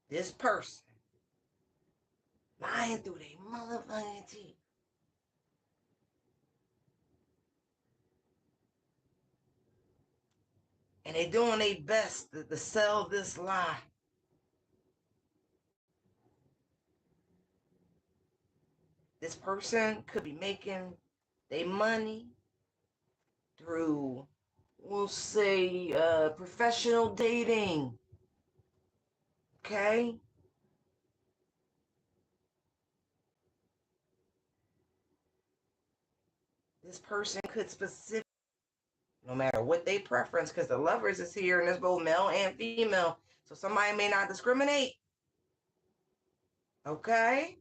this person lying through their motherfucking teeth. And they doing their best to sell this lie. This person could be making their money through, we'll say, professional dating. Okay? This person could specifically, no matter what they preference, because the lovers is here and there's both male and female. So somebody may not discriminate. Okay?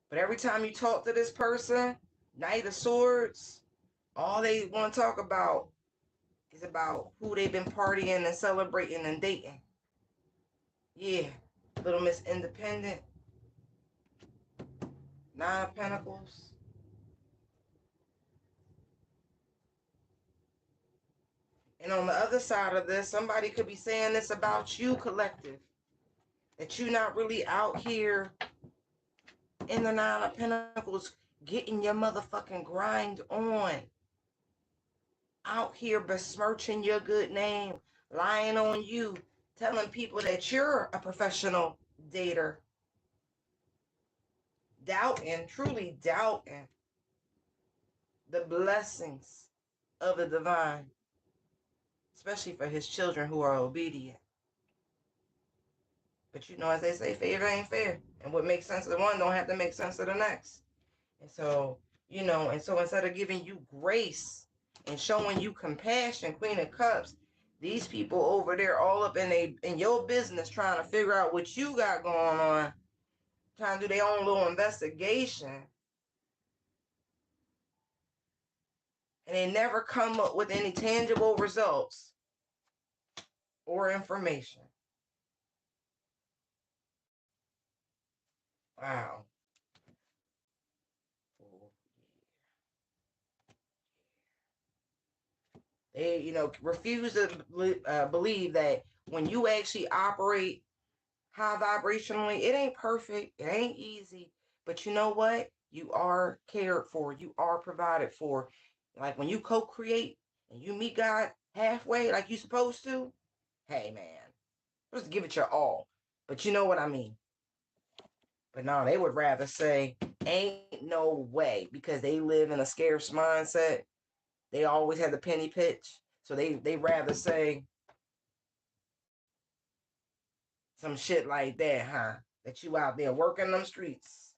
But every time you talk to this person, Knight of Swords, all they want to talk about is about who they've been partying and celebrating and dating. Yeah, Little Miss Independent, Nine of Pentacles. And on the other side of this, somebody could be saying this about you, collective. That you're not really out here in the Nine of Pentacles getting your motherfucking grind on. Out here besmirching your good name, lying on you, telling people that you're a professional dater. Doubting, truly doubting the blessings of the divine, especially for his children who are obedient. But you know, as they say, favor ain't fair. And what makes sense of the one don't have to make sense of the next. And so, you know, and so instead of giving you grace and showing you compassion, Queen of Cups, these people over there all up in your business trying to figure out what you got going on, trying to do their own little investigation. And they never come up with any tangible results or information. Wow. They, you know, refuse to believe that when you actually operate high vibrationally, it ain't perfect, it ain't easy, but you know what? You are cared for, you are provided for. Like when you co-create and you meet God halfway like you supposed to, hey man, just give it your all. But you know what I mean. But no, they would rather say, ain't no way, because they live in a scarce mindset. They always have the penny pitch. So they rather say some shit like that, huh? That you out there working them streets.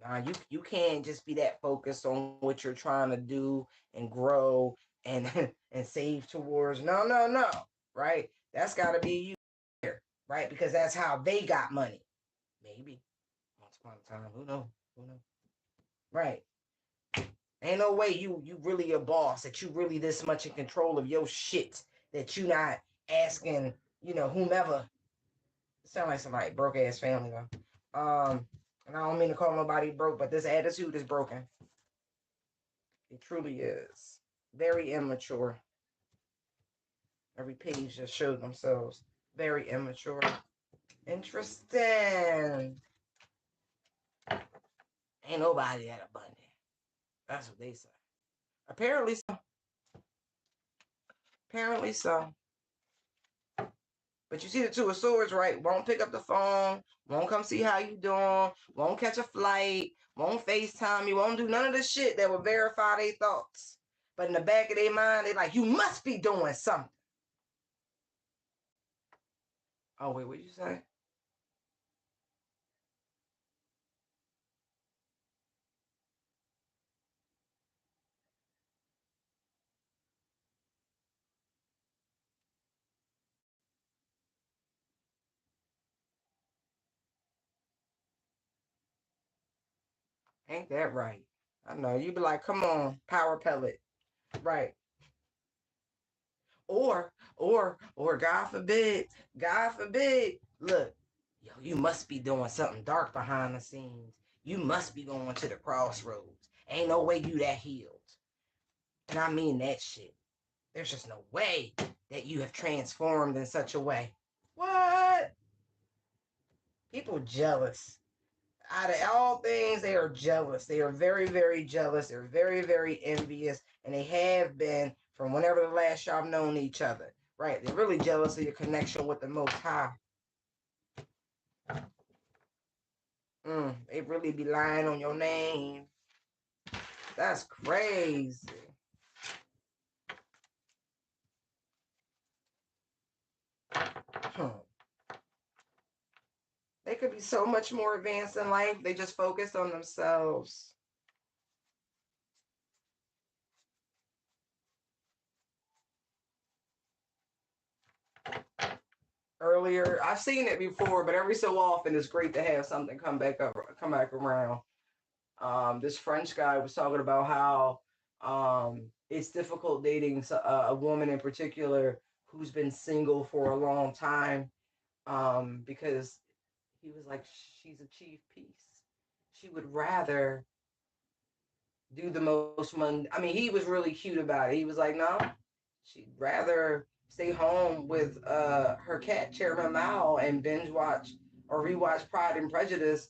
Nah, you can't just be that focused on what you're trying to do and grow and and save towards. No, no, no. Right? That's gotta be you, right? Because that's how they got money. Maybe. Once upon a time. Who knows? Who knows? Right. Ain't no way you really a boss, that you really this much in control of your shit, that you not asking, you know, whomever. It sound like somebody broke ass family though. And I don't mean to call nobody broke, but this attitude is broken. It truly is. Very immature. Every page just showed themselves very immature. Interesting. Ain't nobody that abundant. That's what they say. Apparently so. Apparently so. But you see the Two of Swords, right? Won't pick up the phone, won't come see how you doing, won't catch a flight, won't FaceTime you, won't do none of the shit that will verify their thoughts. But in the back of their mind, they like, you must be doing something. Oh, wait, what did you say? Ain't that right? I know. You be like, come on, power pellet. Right. Or God forbid, look, yo, you must be doing something dark behind the scenes. You must be going to the crossroads. Ain't no way you that healed. And I mean that shit. There's just no way that you have transformed in such a way. What? People jealous. Out of all things, they are jealous. They are very, very jealous. They're very, very envious. And they have been from whenever the last y'all known each other. Right? They're really jealous of your connection with the Most High. They really be lying on your name. That's crazy. They could be so much more advanced in life. They just focus on themselves. earlier. I've seen it before, but every so often it's great to have something come back around. This French guy was talking about how it's difficult dating a woman in particular who's been single for a long time, because he was like, she's achieved peace. She would rather do the most I mean, he was really cute about it. He was like, no, she'd rather stay home with her cat Chairman Mao and binge watch or rewatch Pride and Prejudice,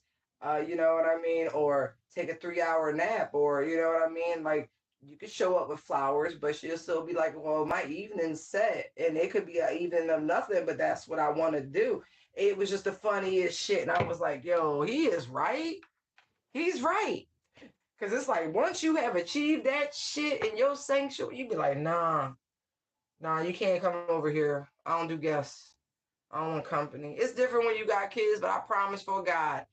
you know what I mean, or take a 3 hour nap, or you know what I mean. Like, you could show up with flowers, but she'll still be like, well, my evening's set, and it could be an evening of nothing, but that's what I want to do. It was just the funniest shit, and I was like, yo, he is right. He's right. Because it's like, once you have achieved that shit in your sanctuary, you be like, nah, you can't come over here. I don't do guests. I don't want company. It's different when you got kids, but I promise for God,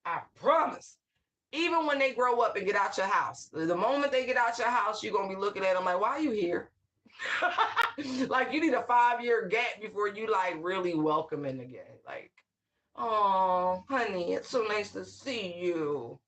I promise. Even when they grow up and get out your house, the moment they get out your house, you're going to be looking at them like, why are you here? Like, you need a 5 year gap before you, like, really welcome in again. Like, oh, honey, it's so nice to see you.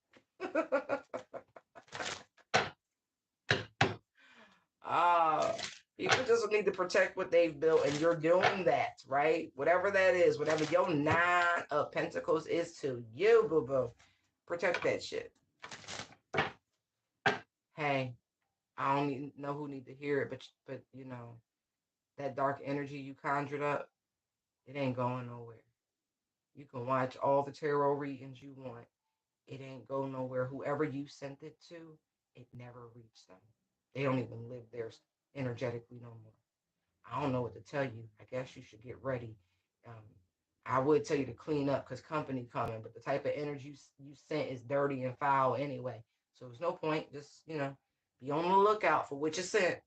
Ah, people just need to protect what they've built, and you're doing that, right? Whatever that is, whatever your 9 of Pentacles is to you, boo boo, protect that shit. Hey, I don't know who need to hear it, but you know, that dark energy you conjured up, it ain't going nowhere. You can watch all the tarot readings you want. It ain't go nowhere. Whoever you sent it to, it never reached them. They don't even live there energetically no more. I don't know what to tell you. I guess you should get ready. Um, I would tell you to clean up because company coming, but the type of energy you sent is dirty and foul anyway. So there's no point. Just, be on the lookout for what you sent.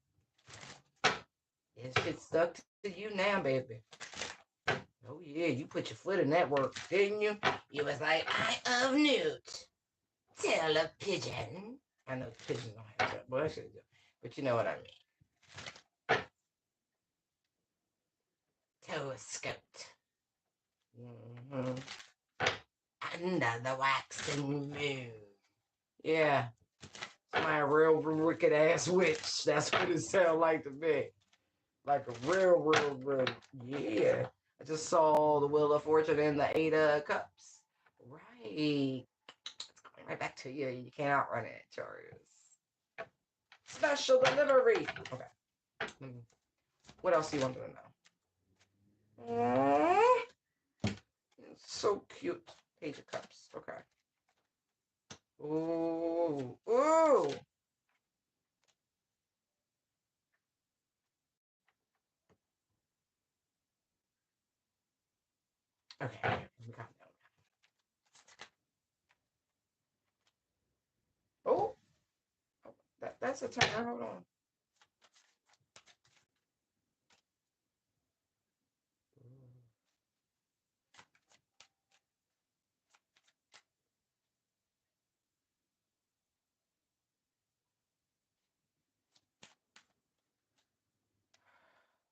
It's stuck to you now, baby. Oh yeah, you put your foot in that work, didn't you? You was like, I of Newt. Tell a pigeon. I know pigeons don't have that, but I should do. But you know what I mean. Toe scout. Mm-hmm. Under the waxing moon. Yeah. It's my real wicked ass witch. That's what it sounds like to me. Like a real, yeah. I just saw the Wheel of Fortune and the 8 of Cups. Right. It's going right back to you. You can't outrun it, Charles. Special delivery. Okay. What else do you want to know? Aww. It's so cute. Page of Cups. Okay. Ooh. Ooh. Okay. We got that. Oh. That's a turn. Hold on.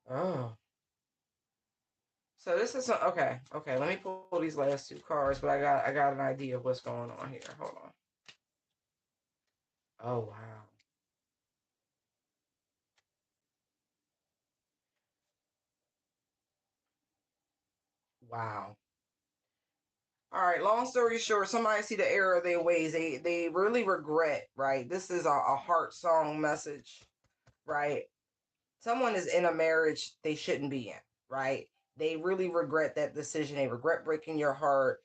Oh. So this is okay. Okay, let me pull these last 2 cards, but I got an idea of what's going on here. Hold on. Oh wow. Wow. All right, long story short, somebody see the error of their ways. They really regret, right? This is a heart song message, right? Someone is in a marriage they shouldn't be in, right? They really regret that decision. They regret breaking your heart.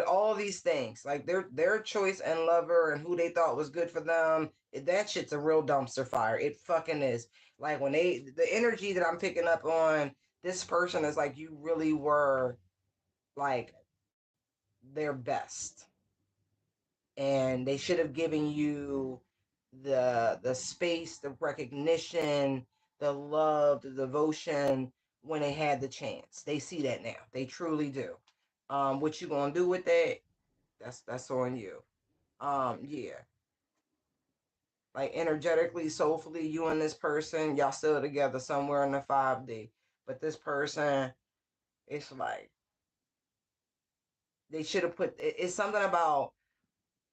All these things, like their choice and lover and who they thought was good for them. That shit's a real dumpster fire. It fucking is. Like when the energy that I'm picking up on this person is like you really were like their best, and they should have given you the space, the recognition, the love, the devotion when they had the chance. They see that now. They truly do. What you gonna do with that? That's on you. Yeah. Like energetically, soulfully, you and this person, y'all still together somewhere in the 5D. But this person It's like they should have put. It's something about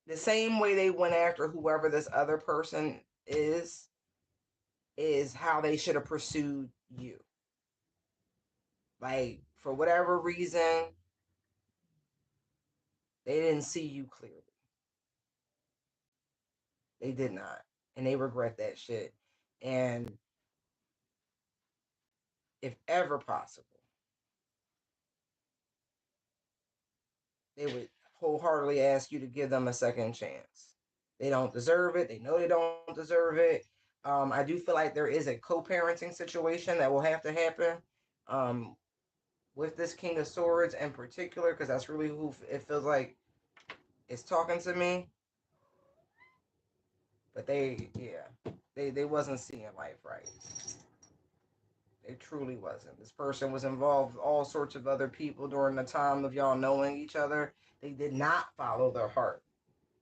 the same way they went after whoever this other person is how they should have pursued you. Like, for whatever reason, they didn't see you clearly. They did not. And they regret that shit. And if ever possible, they would wholeheartedly ask you to give them a second chance. They don't deserve it. They know they don't deserve it. I do feel like there is a co-parenting situation that will have to happen um, with this King of Swords in particular, because that's really who it feels like is talking to me. But they wasn't seeing life right. It truly wasn't. This person was involved with all sorts of other people during the time of y'all knowing each other. They did not follow their heart.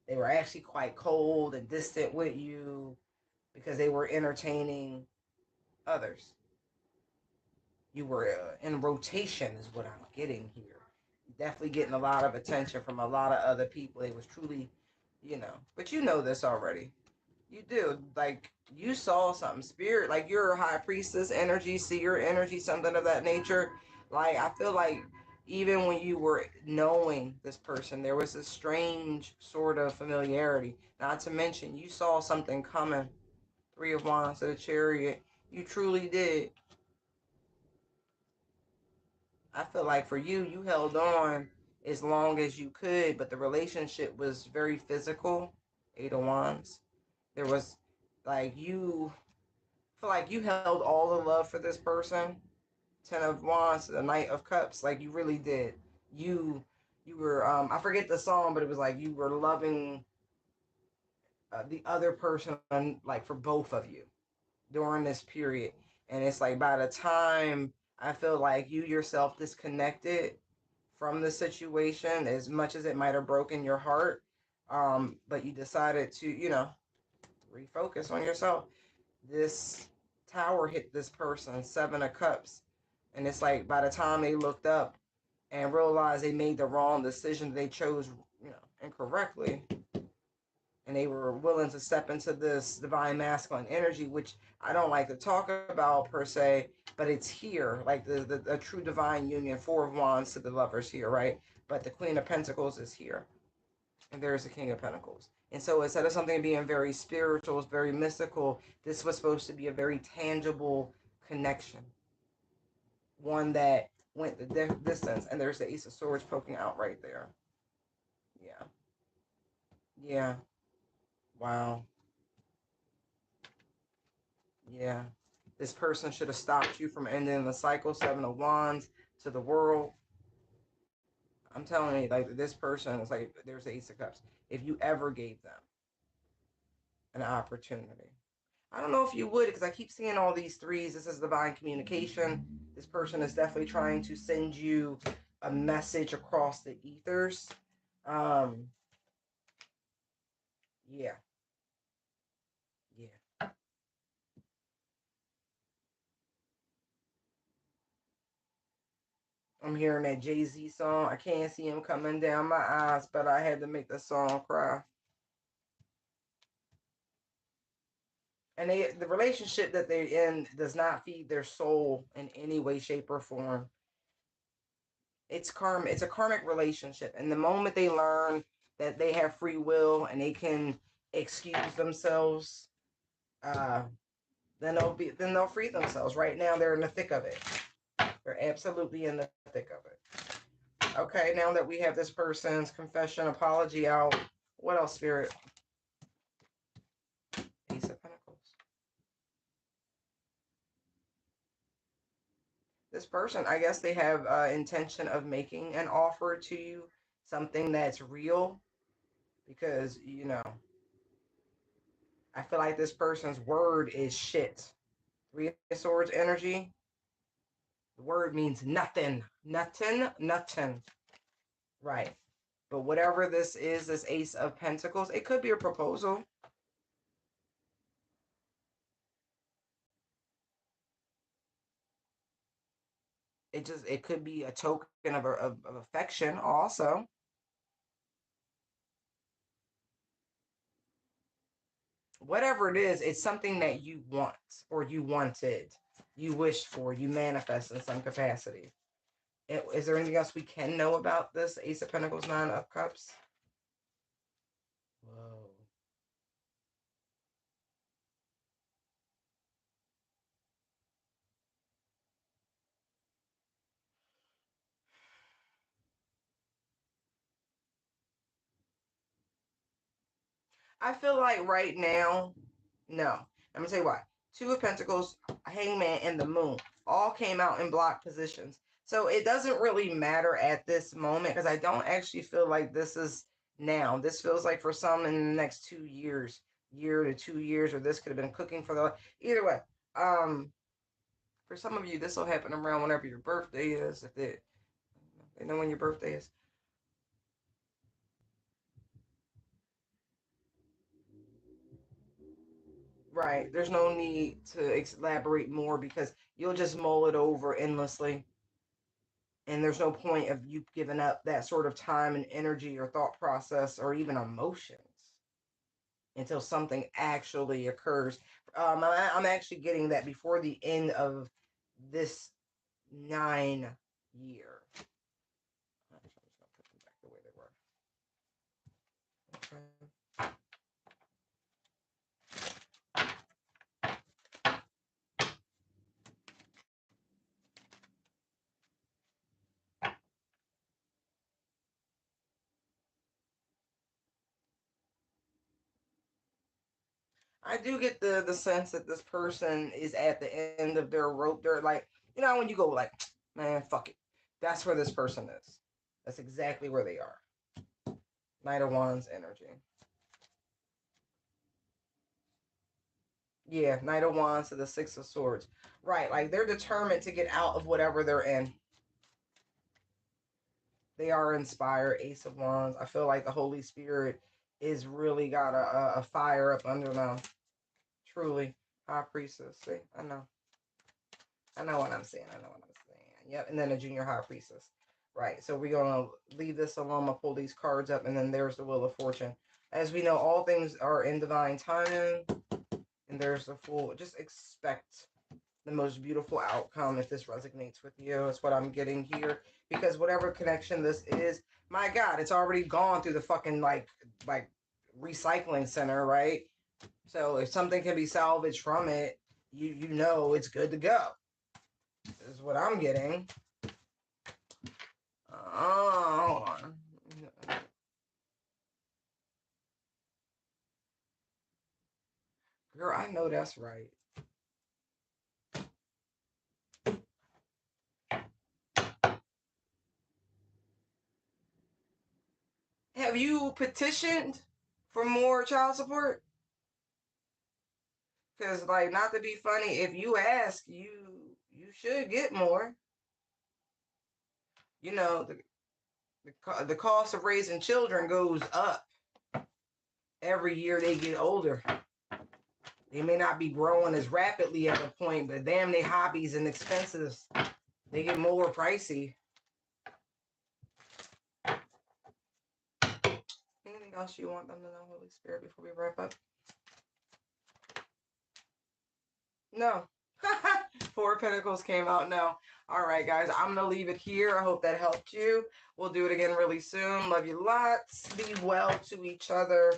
They were actually quite cold and distant with you because they were entertaining others. You were in rotation is what I'm getting here. Definitely getting a lot of attention from a lot of other people. It was truly, but you know this already. You do. Like, you saw something. Spirit, like, you're a high priestess energy, seer energy, something of that nature. Like, I feel like even when you were knowing this person, there was a strange sort of familiarity. Not to mention, you saw something coming. Three of Wands to the Chariot. You truly did. I feel like for you, you held on as long as you could, but the relationship was very physical. Eight of Wands. There was, like, you feel like you held all the love for this person. Ten of Wands, the Knight of Cups, like you really did. You were I forget the song, but it was like you were loving the other person, like, for both of you during this period. And it's like by the time I feel like you yourself disconnected from the situation, as much as it might have broken your heart, but you decided to, refocus on yourself. This tower hit this person, Seven of Cups. And it's like by the time they looked up and realized they made the wrong decision, they chose, incorrectly, and they were willing to step into this divine masculine energy, which I don't like to talk about per se, but it's here, like the true divine union. Four of Wands to the lovers here, right? But the Queen of Pentacles is here, and there's the King of Pentacles. And so instead of something being very spiritual, very mystical, this was supposed to be a very tangible connection, one that went the distance. And there's the Ace of Swords poking out right there. Yeah. Yeah. Wow. Yeah. This person should have stopped you from ending the cycle. Seven of Wands to the world. I'm telling you, like, this person is like, there's the Ace of Cups. If you ever gave them an opportunity, I don't know if you would, because I keep seeing all these threes. This is divine communication. This person is definitely trying to send you a message across the ethers. Yeah. Yeah. I'm hearing that Jay-Z song. I can't see him coming down my eyes, but I had to make the song cry. And the relationship that they're in does not feed their soul in any way, shape, or form. It's karma. It's a karmic relationship. And the moment they learn that they have free will and they can excuse themselves, then they'll free themselves. Right now, they're in the thick of it. They're absolutely in the thick of it. Okay, now that we have this person's confession, apology out, what else, Spirit? Ace of Pentacles. This person, I guess they have intention of making an offer to you, something that's real, because, I feel like this person's word is shit. Three of Swords energy. The word means nothing. Nothing, nothing. Right. But whatever this is, this Ace of Pentacles, it could be a proposal. It could be a token of affection also. Whatever it is, it's something that you want or you wanted, you wished for, you manifest in some capacity. Is there anything else we can know about this Ace of Pentacles, Nine of Cups? Whoa. I feel like right now, no. Let me tell you why. Two of Pentacles, Hangman, and the Moon all came out in block positions. So it doesn't really matter at this moment because I don't actually feel like this is now. This feels like for some in the next 2 years, year to 2 years, or this could have been cooking for the either way. For some of you, this will happen around whenever your birthday is. If they know when your birthday is. Right. There's no need to elaborate more because you'll just mull it over endlessly. And there's no point of you giving up that sort of time and energy or thought process or even emotions until something actually occurs. I'm actually getting that before the end of this 9 year. I'm just going to put them back the way they were. Okay. I do get the sense that this person is at the end of their rope. They're like, when you go like, man, fuck it. That's where this person is. That's exactly where they are. Knight of Wands energy. Yeah, Knight of Wands to the Six of Swords. Right, like they're determined to get out of whatever they're in. They are inspired. Ace of Wands. I feel like the Holy Spirit is really got a fire up under them. Truly. High Priestess. See, I know. I know what I'm saying. I know what I'm saying. Yep, and then a Junior High Priestess. Right, so we're going to leave this alone. I'll pull these cards up, and then there's the Wheel of Fortune. As we know, all things are in divine timing, and there's the Fool. Just expect the most beautiful outcome if this resonates with you. That's what I'm getting here. Because whatever connection this is, my God, it's already gone through the fucking like recycling center, right? So if something can be salvaged from it, you know it's good to go. This is what I'm getting. Hold on. Girl, I know that's right. Have you petitioned for more child support? Because, like, not to be funny, if you ask, you should get more. You know, the cost of raising children goes up every year they get older. They may not be growing as rapidly at a point, but damn, they hobbies and expenses. They get more pricey. Anything else you want them to know, Holy Spirit, before we wrap up? No. Four of Pentacles came out. No. All right, guys. I'm going to leave it here. I hope that helped you. We'll do it again really soon. Love you lots. Be well to each other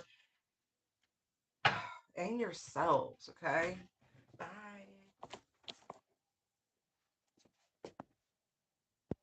and yourselves, okay? Bye.